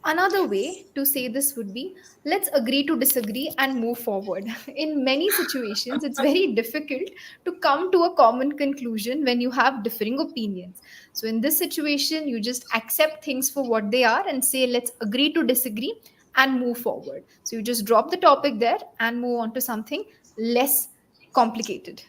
[SPEAKER 2] Another way to say this would be, let's agree to disagree and move forward. In many situations, it's very difficult to come to a common conclusion when you have differing opinions. So, in this situation, you just accept things for what they are and say, let's agree to disagree and move forward. So, you just drop the topic there and move on to something less complicated.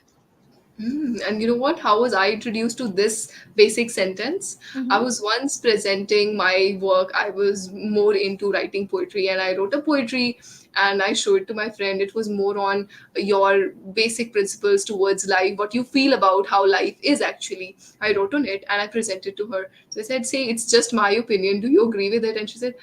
[SPEAKER 1] And you know what? How was I introduced to this basic sentence? I
[SPEAKER 2] Mm-hmm.
[SPEAKER 1] was once presenting my work. I was more into writing poetry, and I wrote a poetry and I showed it to my friend. It was more on your basic principles towards life, what you feel about how life is actually. I wrote on it and I presented to her. So I said, say, it's just my opinion. Do you agree with it? And she said,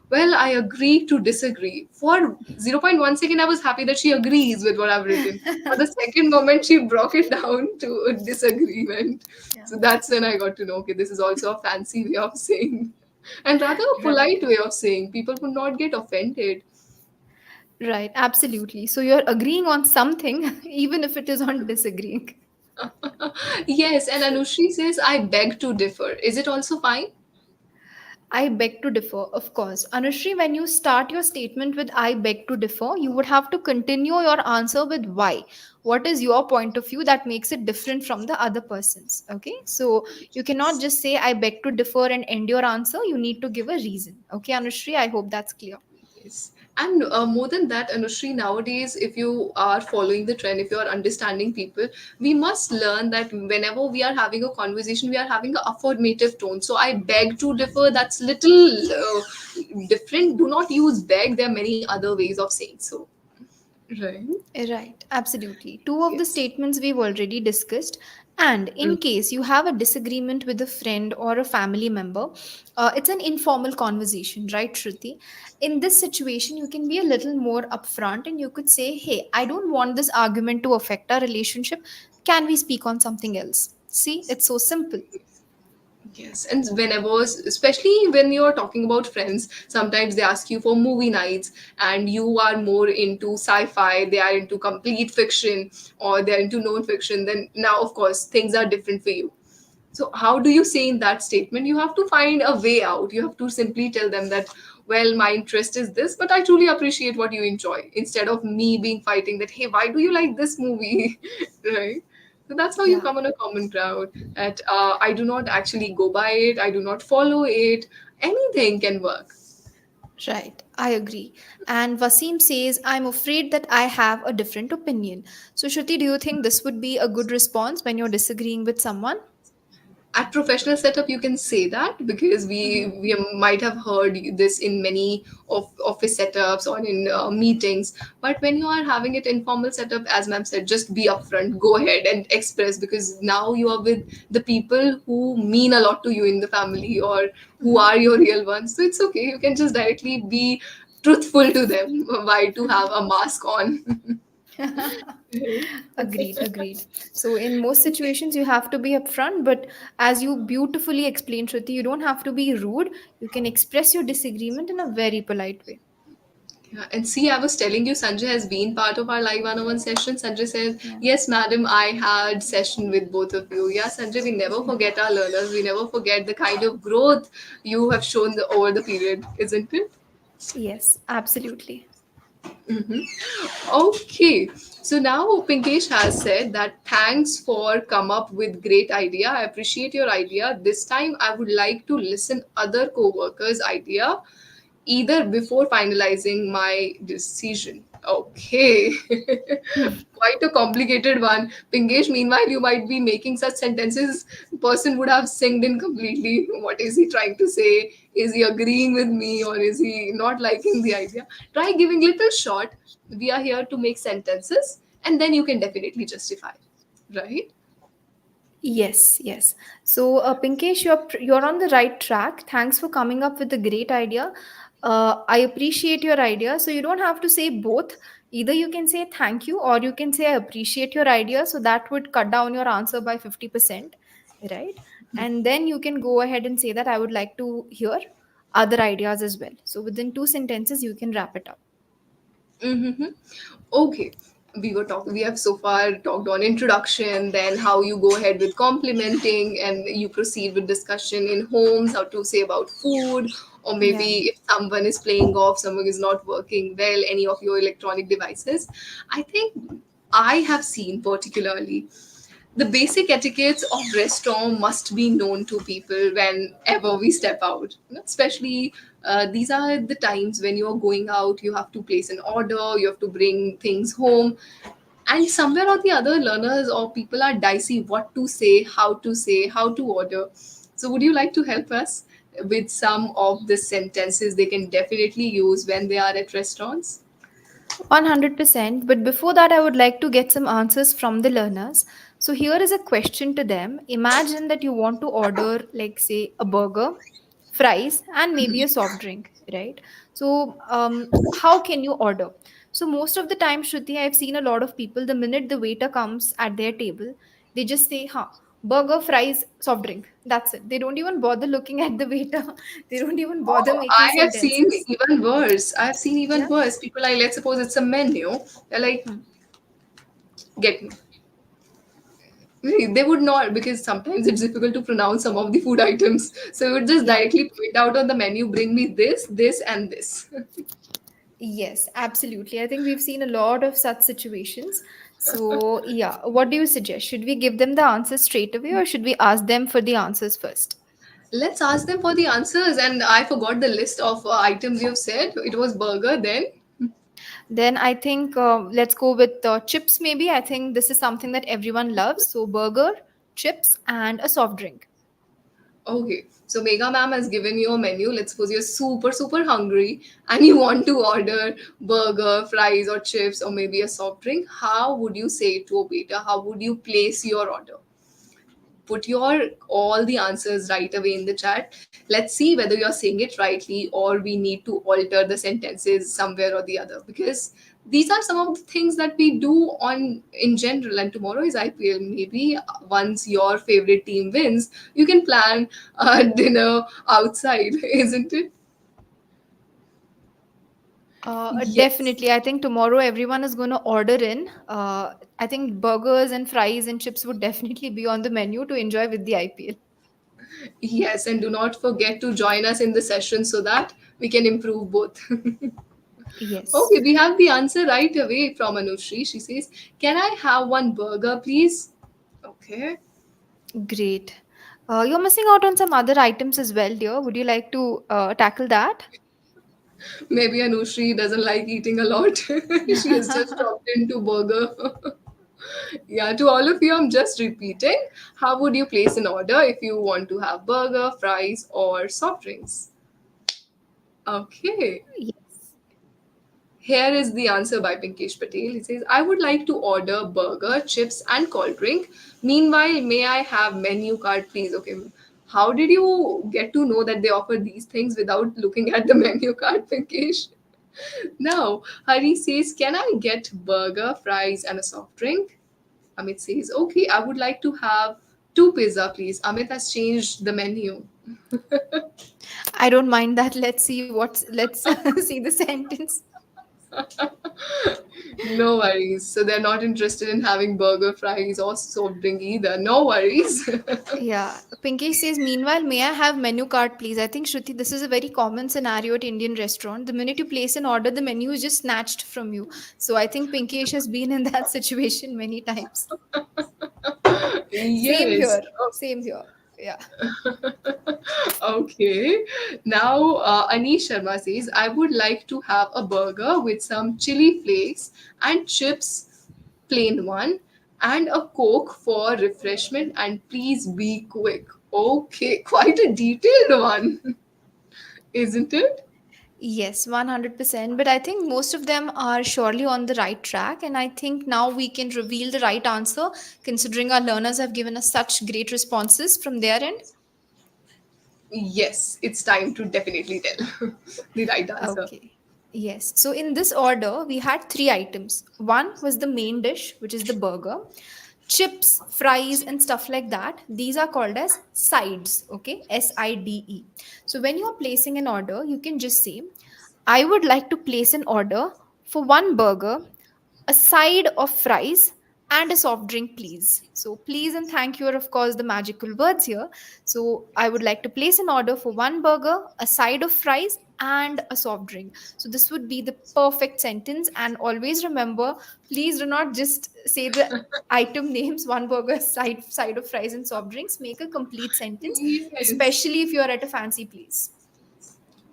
[SPEAKER 1] well, I agree to disagree. For 0.1 second, I was happy that she agrees with what I've written. For the second moment, she broke it down to a disagreement.
[SPEAKER 2] Yeah.
[SPEAKER 1] So that's when I got to know, okay, this is also a fancy way of saying, and rather a
[SPEAKER 2] Right.
[SPEAKER 1] polite way of saying. People would not get offended.
[SPEAKER 2] Right. Absolutely. So, you're agreeing on something, even if it is on disagreeing.
[SPEAKER 1] Yes, and Anushri says, I beg to differ. Is it also fine?
[SPEAKER 2] I beg to differ, of course. Anushri, when you start your statement with I beg to differ, you would have to continue your answer with why. What is your point of view that makes it different from the other person's? Okay, so you cannot just say I beg to differ and end your answer. You need to give a reason. Okay, Anushri, I hope that's clear.
[SPEAKER 1] Yes. And more than that, Anushri, nowadays, if you are following the trend, if you are understanding people, we must learn that whenever we are having a conversation, we are having an affirmative tone. So I beg to differ, that's little different. Do not use beg. There are many other ways of saying so. Right.
[SPEAKER 2] Right, absolutely. Two of the
[SPEAKER 1] Yes.
[SPEAKER 2] statements we've already discussed. And in case you have a disagreement with a friend or a family member, it's an informal conversation, right, Shruti? In this situation, you can be a little more upfront and you could say, hey, I don't want this argument to affect our relationship. Can we speak on something else? See, it's so simple.
[SPEAKER 1] Yes, and whenever, especially when you're talking about friends, sometimes they ask you for movie nights, and you are more into sci-fi, they are into complete fiction, or they're into non-fiction. Then now, of course, things are different for you. So, how do you say in that statement? You have to find a way out. You have to simply tell them that, well, my interest is this, but I truly appreciate what you enjoy. Instead of me being fighting that, hey, why do you like this movie? Right? So that's how you
[SPEAKER 2] Yeah.
[SPEAKER 1] come on a common ground. That I do not actually go by it. I do not follow it. Anything can work.
[SPEAKER 2] Right, I agree. And Wasim says, I'm afraid that I have a different opinion. So, Shruti, do you think this would be a good response when you're disagreeing with someone?
[SPEAKER 1] At professional setup you can say that, because
[SPEAKER 2] Mhm.
[SPEAKER 1] we might have heard this in many of office setups or in meetings. But when you are having it informal setup, as ma'am said, just be upfront, go ahead and express, because now you are with the people who mean a lot to you in the family, or who
[SPEAKER 2] Mhm.
[SPEAKER 1] are your real ones. So it's okay, you can just directly be truthful to them. Why to have a mask on?
[SPEAKER 2] Agreed, agreed. So, in most situations, you have to be upfront, but as you beautifully explained, Shruti, you don't have to be rude. You can express your disagreement in a very polite way.
[SPEAKER 1] Yeah, and see, I was telling you, Sanjay has been part of our live one-on-one session. Sanjay said,
[SPEAKER 2] Yeah.
[SPEAKER 1] "Yes, madam, I had session with both of you." Yeah, Sanjay, we never forget our learners. We never forget the kind of growth you have shown over the period, isn't it?
[SPEAKER 2] Yes, absolutely.
[SPEAKER 1] Okay, so now Pinkesh has said that thanks for come up with great idea. I appreciate your idea. This time I would like to listen other co-workers' idea either before finalizing my decision. Okay. Quite a complicated one. Pinkesh, meanwhile, you might be making such sentences, person would have synced in completely. What is he trying to say? Is he agreeing with me or is he not liking the idea? Try giving little short. We are here to make sentences and then you can definitely justify. Right?
[SPEAKER 2] Yes, yes. So, Pinkesh, you're on the right track. Thanks for coming up with a great idea. I appreciate your idea. So you don't have to say both. Either you can say thank you, or you can say I appreciate your idea. So that would cut down your answer by 50%, right? And then you can go ahead and say that I would like to hear other ideas as well. So within two sentences, you can wrap it up.
[SPEAKER 1] Mm-hmm. Okay. We have so far talked on introduction, then how you go ahead with complimenting, and you proceed with discussion in homes, how to say about food, or
[SPEAKER 2] Yeah.
[SPEAKER 1] maybe if someone is playing off, someone is not working well, any of your electronic devices. I think I have seen particularly the basic etiquettes of restaurant must be known to people whenever we step out. You know, especially these are the times when you're going out, you have to place an order, you have to bring things home, and somewhere or the other learners or people are dicey what to say, how to order. So would you like to help us with some of the sentences they can definitely use when they are at restaurants?
[SPEAKER 2] 100%. But before that, I would like to get some answers from the learners. So, here is a question to them. Imagine that you want to order, like, say, a burger, fries, and maybe a soft drink, right? So, how can you order? So, most of the time, Shruti, I've seen a lot of people, the minute the waiter comes at their table, they just say, huh, burger, fries, soft drink. That's it. They don't even bother looking at the waiter, they don't even bother
[SPEAKER 1] Oh,
[SPEAKER 2] making
[SPEAKER 1] I have seen
[SPEAKER 2] sentences.
[SPEAKER 1] even worse. I have seen even
[SPEAKER 2] Yeah.
[SPEAKER 1] worse. People like, let's suppose it's a menu. They're like,
[SPEAKER 2] Hmm.
[SPEAKER 1] get me. They would not because sometimes it's difficult to pronounce some of the food items. So it would just
[SPEAKER 2] Yeah.
[SPEAKER 1] directly point out on the menu, bring me this, this, and this.
[SPEAKER 2] Yes, absolutely. I think we've seen a lot of such situations. So, yeah, what do you suggest? Should we give them the answers straight away or should we ask them for the answers first?
[SPEAKER 1] Let's ask them for the answers. And I forgot the list of items you've said. It was burger then.
[SPEAKER 2] Then I think let's go with chips, maybe. I think this is something that everyone loves. So, burger, chips, and a soft drink.
[SPEAKER 1] Okay, so Mega Ma'am has given you a menu. Let's suppose you're super, super hungry and you want to order burger, fries, or chips, or maybe a soft drink. How would you say it to a waiter? How would you place your order? Put your all the answers right away in the chat. Let's see whether you're saying it rightly or we need to alter the sentences somewhere or the other, because these are some of the things that we do on in general. And tomorrow is IPL. Maybe once your favorite team wins, you can plan a dinner outside, isn't it? Yes.
[SPEAKER 2] Definitely. I think tomorrow everyone is going to order in. I think burgers and fries and chips would definitely be on the menu to enjoy with the IPL.
[SPEAKER 1] Yes, and do not forget to join us in the session so that we can improve both.
[SPEAKER 2] Yes.
[SPEAKER 1] Okay, we have the answer right away from Anushri. She says, "Can I have one burger, please?" Okay.
[SPEAKER 2] Great. You're missing out on some other items as well, dear. Would you like to tackle that?
[SPEAKER 1] Maybe Anushri doesn't like eating a lot. She has just dropped into burger. Yeah, to all of you, I'm just repeating. How would you place an order if you want to have burger, fries, or soft drinks? Okay.
[SPEAKER 2] Yes.
[SPEAKER 1] Here is the answer by Pinkesh Patel. He says, I would like to order burger, chips, and cold drink. Meanwhile, may I have menu card, please? Okay. How did you get to know that they offer these things without looking at the menu card, Pinkesh? Now, Hari says, can I get burger, fries, and a soft drink? Amit says, okay, I would like to have two pizza, please. Amit has changed the menu.
[SPEAKER 2] I don't mind that. Let's see what's let's see the sentence.
[SPEAKER 1] No worries. So they're not interested in having burger, fries, or soft drink either. No worries.
[SPEAKER 2] Yeah. Pinky says, meanwhile, may I have menu card, please? I think Shruti, this is a very common scenario at Indian restaurant. The minute you place an order, the menu is just snatched from you. So I think Pinkesh has been in that situation many times. Same
[SPEAKER 1] Yes.
[SPEAKER 2] here. Same here. Yeah.
[SPEAKER 1] Okay. Now, Anish Sharma says, I would like to have a burger with some chili flakes and chips, plain one, and a Coke for refreshment, and please be quick. Okay, quite a detailed one, isn't it?
[SPEAKER 2] Yes, 100%. But I think most of them are surely on the right track. And I think now we can reveal the right answer, considering our learners have given us such great responses from their end.
[SPEAKER 1] Yes, it's time to definitely tell the right answer.
[SPEAKER 2] Okay. Yes. So in this order, we had three items. One was the main dish, which is the burger. Chips, fries, and stuff like that. These are called as sides. Okay. SIDE. So when you are placing an order, you can just say, I would like to place an order for one burger, a side of fries, and a soft drink, please. So, please and thank you are, of course, the magical words here. So, I would like to place an order for one burger, a side of fries, and a soft drink. So, this would be the perfect sentence. And always remember, please do not just say the item names, one burger, side of fries, and soft drinks. Make a complete sentence,
[SPEAKER 1] Yes.
[SPEAKER 2] especially if you are at a fancy place.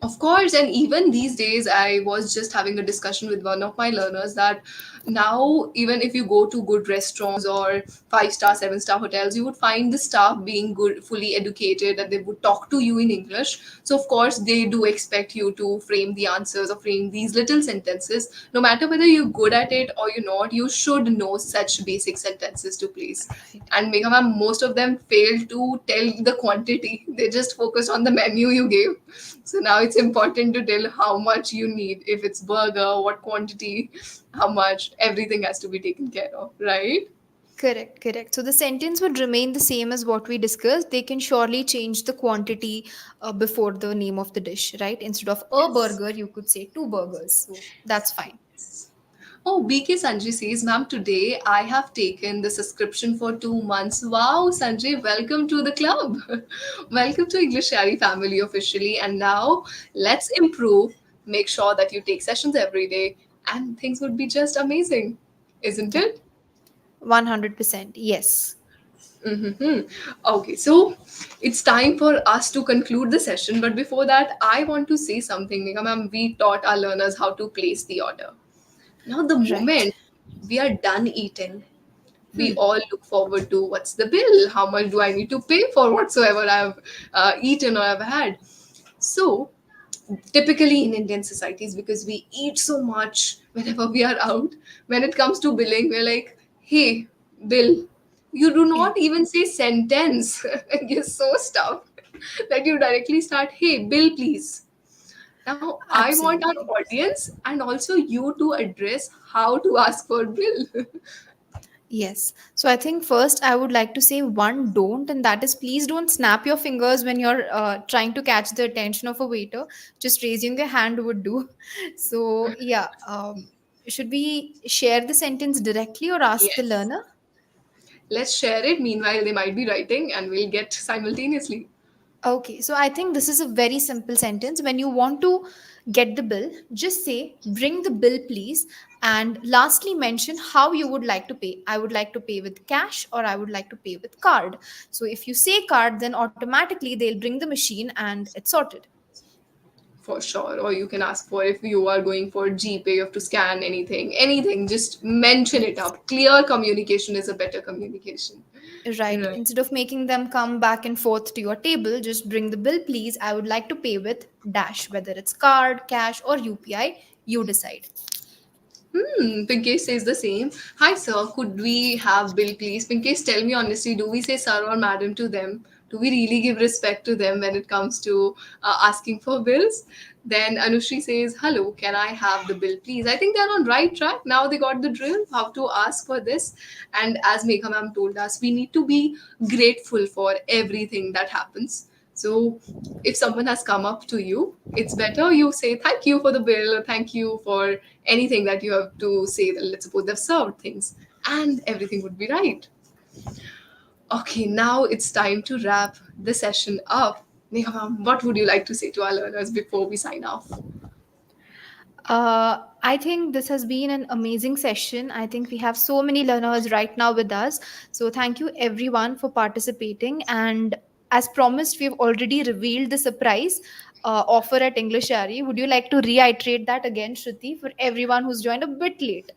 [SPEAKER 1] Of course, and even these days, I was just having a discussion with one of my learners that now, even if you go to good restaurants or five-star, seven-star hotels, you would find the staff being good, fully educated, and they would talk to you in English. So, of course, they do expect you to frame the answers or frame these little sentences. No matter whether you're good at it or you're not, you should know such basic sentences to place.
[SPEAKER 2] Right.
[SPEAKER 1] And Megha ma'am, most of them failed to tell the quantity. They just focused on the menu you gave. So now it's important to tell how much you need. If it's burger, what quantity, how much, everything has to be taken care of, right?
[SPEAKER 2] Correct, correct. So the sentence would remain the same as what we discussed. They can surely change the quantity before the name of the dish, right? Instead of a
[SPEAKER 1] Yes.
[SPEAKER 2] burger, you could say two burgers. So that's fine.
[SPEAKER 1] Oh, BK Sanjay says, ma'am, today I have taken the subscription for 2 months. Wow, Sanjay, welcome to the club. Welcome to EnglishYaari family officially. And now let's improve. Make sure that you take sessions every day, and things would be just amazing, isn't
[SPEAKER 2] Yeah,
[SPEAKER 1] it?
[SPEAKER 2] 100%. Yes.
[SPEAKER 1] Mm-hmm. Okay, so it's time for us to conclude the session. But before that, I want to say something. Megha ma'am, we taught our learners how to place the order. Now, the
[SPEAKER 2] Right.
[SPEAKER 1] moment we are done eating, we all look forward to what's the bill? How much do I need to pay for whatsoever I've eaten or I've had? So, typically in Indian societies, because we eat so much whenever we are out, when it comes to billing, we're like, hey, bill. You do
[SPEAKER 2] Yeah,
[SPEAKER 1] not even say sentence. You're so stuffed that you directly start, hey, bill, please. Now, I want our
[SPEAKER 2] absolutely.
[SPEAKER 1] audience and also you to address how to ask for bill.
[SPEAKER 2] Yes. So I think first I would like to say one don't, and that is please don't snap your fingers when you're trying to catch the attention of a waiter. Just raising your hand would do. So, yeah. Should we share the sentence directly or ask the
[SPEAKER 1] Yes.
[SPEAKER 2] learner?
[SPEAKER 1] Let's share it. Meanwhile, they might be writing and we'll get simultaneously.
[SPEAKER 2] Okay, so I think this is a very simple sentence. When you want to get the bill, just say, bring the bill, please. And lastly, mention how you would like to pay. I would like to pay with cash or I would like to pay with card. So if you say card, then automatically they'll bring the machine and it's sorted.
[SPEAKER 1] For sure. Or you can ask for if you are going for GPay, you have to scan anything. Anything. Just mention it
[SPEAKER 2] Yes.
[SPEAKER 1] up. Clear communication is a better communication.
[SPEAKER 2] Right.
[SPEAKER 1] Right.
[SPEAKER 2] Instead of making them come back and forth to your table, just bring the bill, please. I would like to pay with dash, whether it's card, cash, or UPI. You decide.
[SPEAKER 1] Pinkesh says the same. Hi, sir. Could we have bill, please? Pinkesh, tell me honestly, do we say sir or madam to them? Do we really give respect to them when it comes to asking for bills? Then Anushri says, hello, can I have the bill, please? I think they're on right track. Now they got the drill, how to ask for this. And as Megha ma'am told us, we need to be grateful for everything that happens. So if someone has come up to you, it's better you say thank you for the bill or thank you for anything that you have to say. That let's suppose they've served things and everything would be right. Okay, now it's time to wrap the session up. Neha ma'am, what would you like to say to our learners before we sign off?
[SPEAKER 2] I think this has been an amazing session. I think we have so many learners right now with us. So, thank you everyone for participating. And as promised, we've already revealed the surprise offer at English Yaari. Would you like to reiterate that again, Shruti, for everyone who's joined a bit late?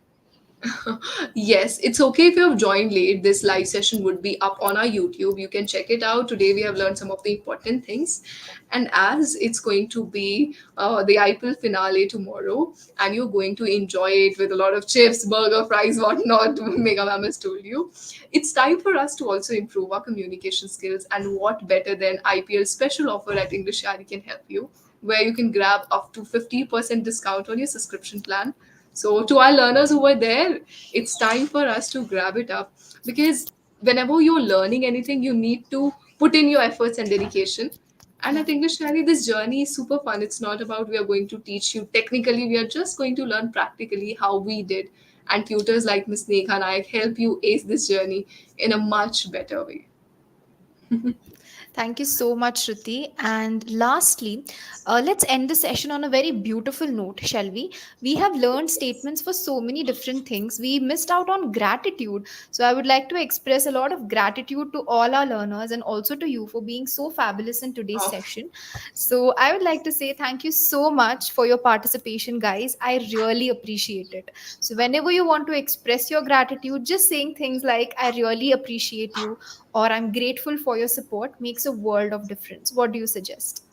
[SPEAKER 1] Yes, it's okay if you have joined late. This live session would be up on our YouTube. You can check it out. Today we have learned some of the important things. And as it's going to be the IPL finale tomorrow, and you're going to enjoy it with a lot of chips, burger, fries, whatnot, Mega Ma'am has told you, it's time for us to also improve our communication skills. And what better than IPL special offer at English Yari can help you, where you can grab up to 50% discount on your subscription plan. So, to our learners who were there, it's time for us to grab it up, because whenever you're learning anything, you need to put in your efforts and dedication. And
[SPEAKER 2] Yeah.
[SPEAKER 1] at English Diary, this journey is super fun. It's not about we are going to teach you technically, we are just going to learn practically how we did. And tutors like Miss Megha Nayak help you ace this journey in a much better way.
[SPEAKER 2] Thank you so much, Shruti. And lastly, let's end the session on a very beautiful note, shall we? We have learned statements for so many different things. We missed out on gratitude. So I would like to express a lot of gratitude to all our learners and also to you for being so fabulous in today's
[SPEAKER 1] Oh,
[SPEAKER 2] session. So I would like to say thank you so much for your participation, guys. I really appreciate it. So whenever you want to express your gratitude, just saying things like, I really appreciate you, or I'm grateful for your support makes a world of difference. What do you suggest?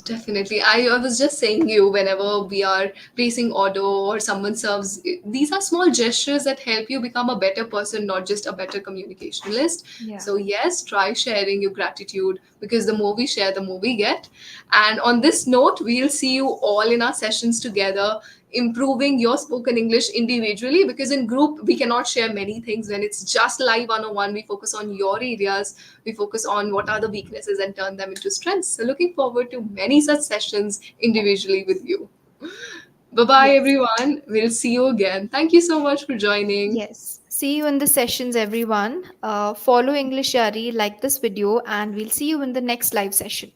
[SPEAKER 1] definitely. I was just saying you, whenever we are placing order or someone serves, these are small gestures that help you become a better person, not just a better communicationalist.
[SPEAKER 2] Yeah.
[SPEAKER 1] So yes, try sharing your gratitude, because the more we share, the more we get. And on this note, we'll see you all in our sessions together, improving your spoken English individually, because in group we cannot share many things. When it's just live 101, we focus on your areas, we focus on what are the weaknesses and turn them into strengths. So looking forward to many such sessions individually with you. Bye bye
[SPEAKER 2] Yes.
[SPEAKER 1] everyone, we'll see you again. Thank you so much for joining.
[SPEAKER 2] Yes. See you in the sessions, everyone. Follow English Yari, like this video, and we'll see you in the next live session.